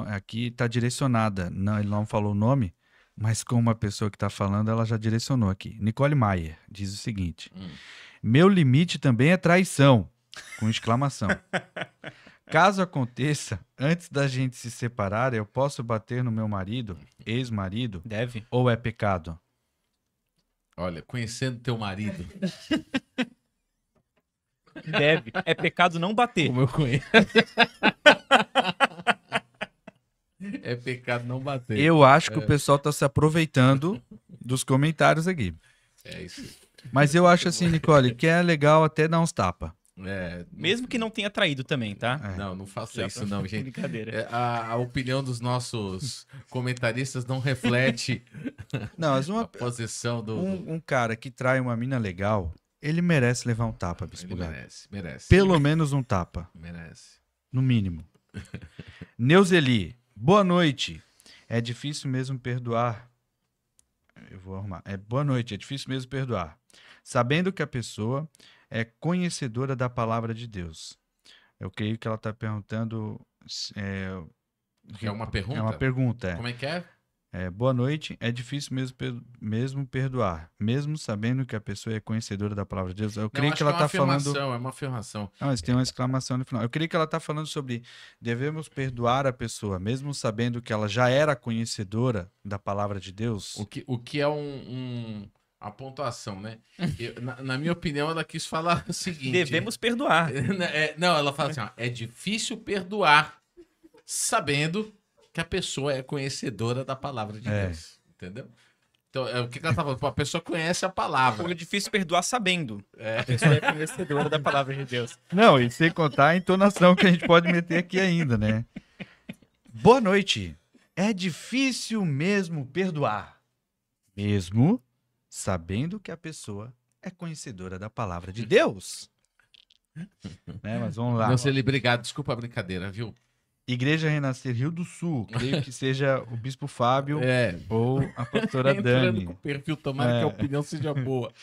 aqui tá direcionada. Não, ele não falou o nome, mas como uma pessoa que tá falando, ela já direcionou aqui. Nicole Maier diz o seguinte: meu limite também é traição, com exclamação. Caso aconteça, antes da gente se separar, eu posso bater no meu marido, ex-marido?
Deve.
Ou é pecado?
Olha, conhecendo teu marido,
Deve. É pecado não bater.
como eu conheço. É pecado não bater.
Eu acho que o pessoal tá se aproveitando dos comentários aqui.
É isso.
Mas eu acho assim, Nicole, que é legal até dar uns tapas.
Mesmo que não tenha traído também, tá?
Não faça
Já
isso
pra-
não, gente.
Brincadeira.
A opinião dos nossos comentaristas não reflete
Não, mas
a posição do...
um cara que trai uma mina legal, ele merece levar um tapa, Bispo
Ele
Gato.
merece.
Pelo menos um tapa,
Merece.
no mínimo. Neuzeli, boa noite. É difícil mesmo perdoar. Eu vou arrumar. Boa noite, é difícil mesmo perdoar. Sabendo que a pessoa é conhecedora da palavra de Deus. Eu creio que ela está perguntando.
É uma pergunta?
É uma pergunta,
Como é que é?
Boa noite, é difícil mesmo perdoar, mesmo sabendo que a pessoa é conhecedora da palavra de Deus. Eu creio
Não,
que ela está falando.
É uma afirmação.
Não, mas tem uma exclamação no final. Eu creio que ela está falando sobre devemos perdoar a pessoa, mesmo sabendo que ela já era conhecedora da palavra de Deus.
O que é a pontuação, né? Na minha opinião, ela quis falar o seguinte...
Devemos perdoar.
Não, ela fala assim, ó, é difícil perdoar sabendo que a pessoa é conhecedora da palavra de Deus. Entendeu? Então, o que ela tá falando? A pessoa conhece a palavra.
É difícil perdoar sabendo. A pessoa é conhecedora da palavra de Deus.
Não, e sem contar a entonação que a gente pode meter aqui ainda, né? Boa noite. É difícil mesmo perdoar, mesmo sabendo que a pessoa é conhecedora da palavra de Deus. Né, mas vamos lá.
Nossa, obrigado. Desculpa a brincadeira, viu?
Igreja Renascer Rio do Sul, creio que seja o Bispo Fábio ou a pastora
Entrando
Dani.
com o perfil, tomara que a opinião seja boa.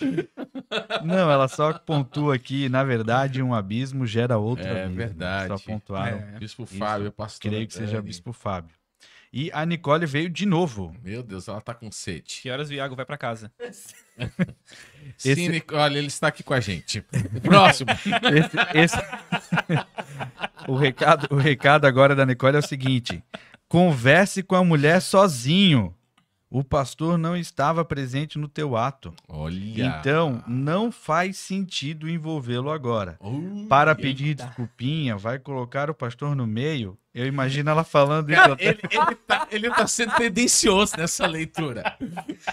Não, ela só pontua aqui, na verdade, um abismo gera outro abismo.
É verdade.
Só pontuaram.
Bispo
Isso,
Fábio, pastor
Creio que seja o
Dani.
Bispo Fábio. E a Nicole veio de novo.
Meu Deus, ela tá com sede.
Que horas o Iago vai pra casa?
Sim, Nicole, ele está aqui com a gente. Próximo.
O recado agora da Nicole é o seguinte: converse com a mulher sozinho. O pastor não estava presente no teu ato.
Olha.
Então, não faz sentido envolvê-lo agora. Para pedir desculpinha, vai colocar o pastor no meio. Eu imagino ela falando isso.
Cara, ele tá sendo tendencioso nessa leitura.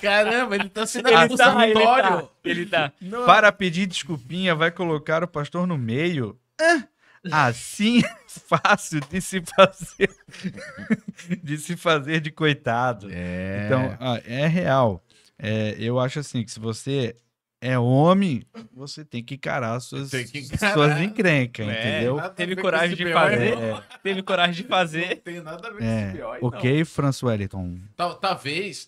Caramba, ele tá sendo acusatório.
Ele tá.
Para pedir desculpinha, vai colocar o pastor no meio. Assim é fácil de se fazer de coitado. Então, é real. Eu acho assim que se você é homem, você tem que encarar suas encrencas, entendeu?
Teve coragem de fazer. Teve coragem de fazer.
Não tem nada a ver com esse pior aí,
ok, François Wellington.
Talvez,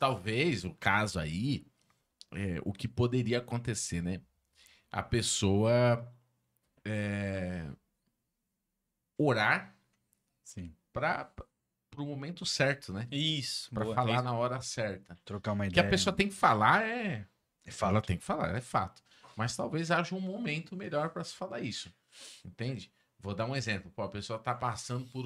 o caso aí, o que poderia acontecer, né? A pessoa orar para o momento certo, né?
Isso.
Para falar na hora certa.
Trocar uma
O que
ideia.
a pessoa tem que falar
fato.
Ela tem que falar, é fato. Mas talvez haja um momento melhor para se falar isso. Entende? Vou dar um exemplo. Pô, a pessoa tá passando por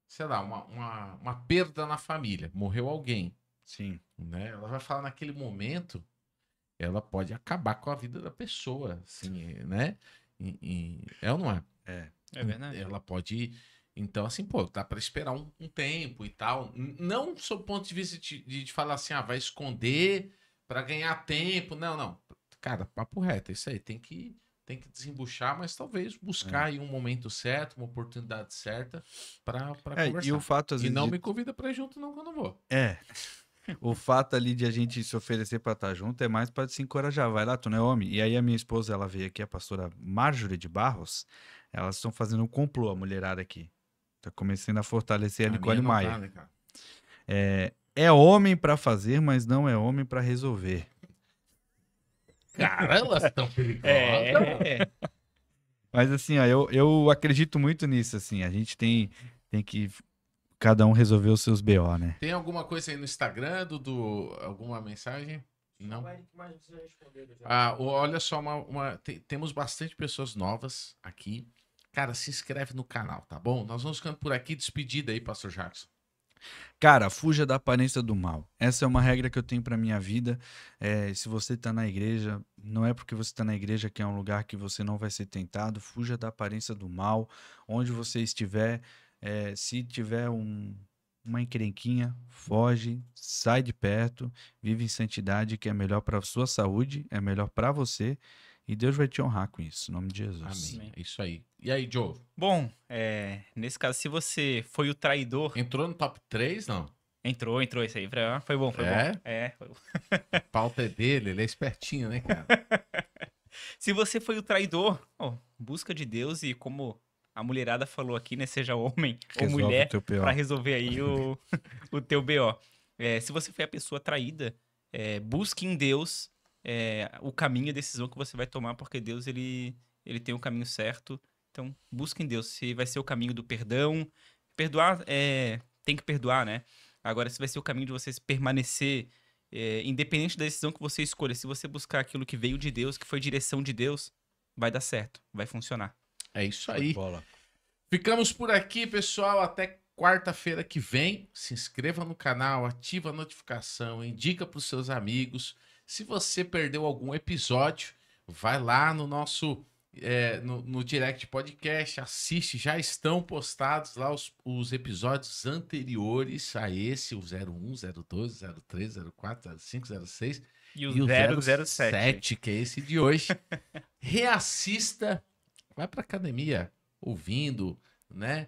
sei lá, uma perda na família. Morreu alguém.
Sim.
Né? Ela vai falar naquele momento, ela pode acabar com a vida da pessoa, assim, né? É ou não é?
É verdade.
Ela pode... Então, assim, pô, dá para esperar um tempo e tal. Não sob o ponto de vista de falar assim, vai esconder para ganhar tempo. Não. Cara, papo reto, isso aí tem que desembuchar, mas talvez buscar aí um momento certo, uma oportunidade certa para conversar.
E o fato, às vezes,
não me convida para ir junto não quando eu vou.
O fato ali de a gente se oferecer para estar junto é mais para se encorajar. Vai lá, tu não é homem. E aí a minha esposa, ela veio aqui, a pastora Marjorie de Barros, elas estão fazendo um complô, a mulherada aqui. Tá começando a fortalecer a Nicole Maia.
Tá, né, cara?
É homem para fazer, mas não é homem para resolver.
Cara, elas estão perigosas.
É.
Mas assim, ó, eu acredito muito nisso, assim. A gente tem que cada um resolver os seus BO, né?
Tem alguma coisa aí no Instagram, Dudu? Alguma mensagem? Não? Olha só, temos bastante pessoas novas aqui. Cara, se inscreve no canal, tá bom? Nós vamos ficando por aqui. Despedida aí, Pastor Jackson.
Cara, fuja da aparência do mal. Essa é uma regra que eu tenho pra minha vida. Se você tá na igreja, não é porque você tá na igreja que é um lugar que você não vai ser tentado. Fuja da aparência do mal. Onde você estiver, se tiver uma encrenquinha, foge, sai de perto, vive em santidade, que é melhor pra sua saúde, é melhor pra você. E Deus vai te honrar com isso, em nome de Jesus.
Amém. É isso aí. E aí, Joe?
Bom, nesse caso, se você foi o traidor...
Entrou no top 3, não?
Entrou isso aí. Foi bom, foi bom. Foi bom.
A pauta é dele, ele é espertinho, né, cara?
Se você foi o traidor, busca de Deus e como a mulherada falou aqui, né? Seja homem ou mulher para resolver aí o teu BO. Se você foi a pessoa traída, busque em Deus o caminho e a decisão que você vai tomar, porque Deus, ele tem o caminho certo. Então, busque em Deus. Se vai ser o caminho do perdão, perdoar, tem que perdoar, né? Agora, se vai ser o caminho de você permanecer, independente da decisão que você escolha, se você buscar aquilo que veio de Deus, que foi direção de Deus, vai dar certo, vai funcionar.
É isso aí. Ficamos por aqui, pessoal. Até quarta-feira que vem. Se inscreva no canal, ativa a notificação, indica para os seus amigos. Se você perdeu algum episódio, vai lá no nosso no Direct Podcast, assiste. Já estão postados lá os episódios anteriores a esse, o 01, 02, 03, 04, 05, 06
e o 007,
que é esse de hoje. Reassista, vai para academia ouvindo, né?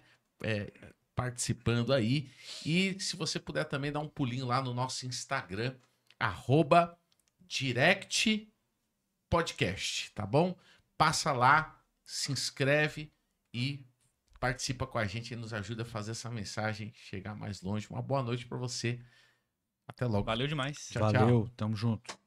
Participando aí. E se você puder também dar um pulinho lá no nosso Instagram, @Direct Podcast, tá bom? Passa lá, se inscreve e participa com a gente e nos ajuda a fazer essa mensagem chegar mais longe. Uma boa noite para você. Até logo.
Valeu demais.
Valeu, tamo junto.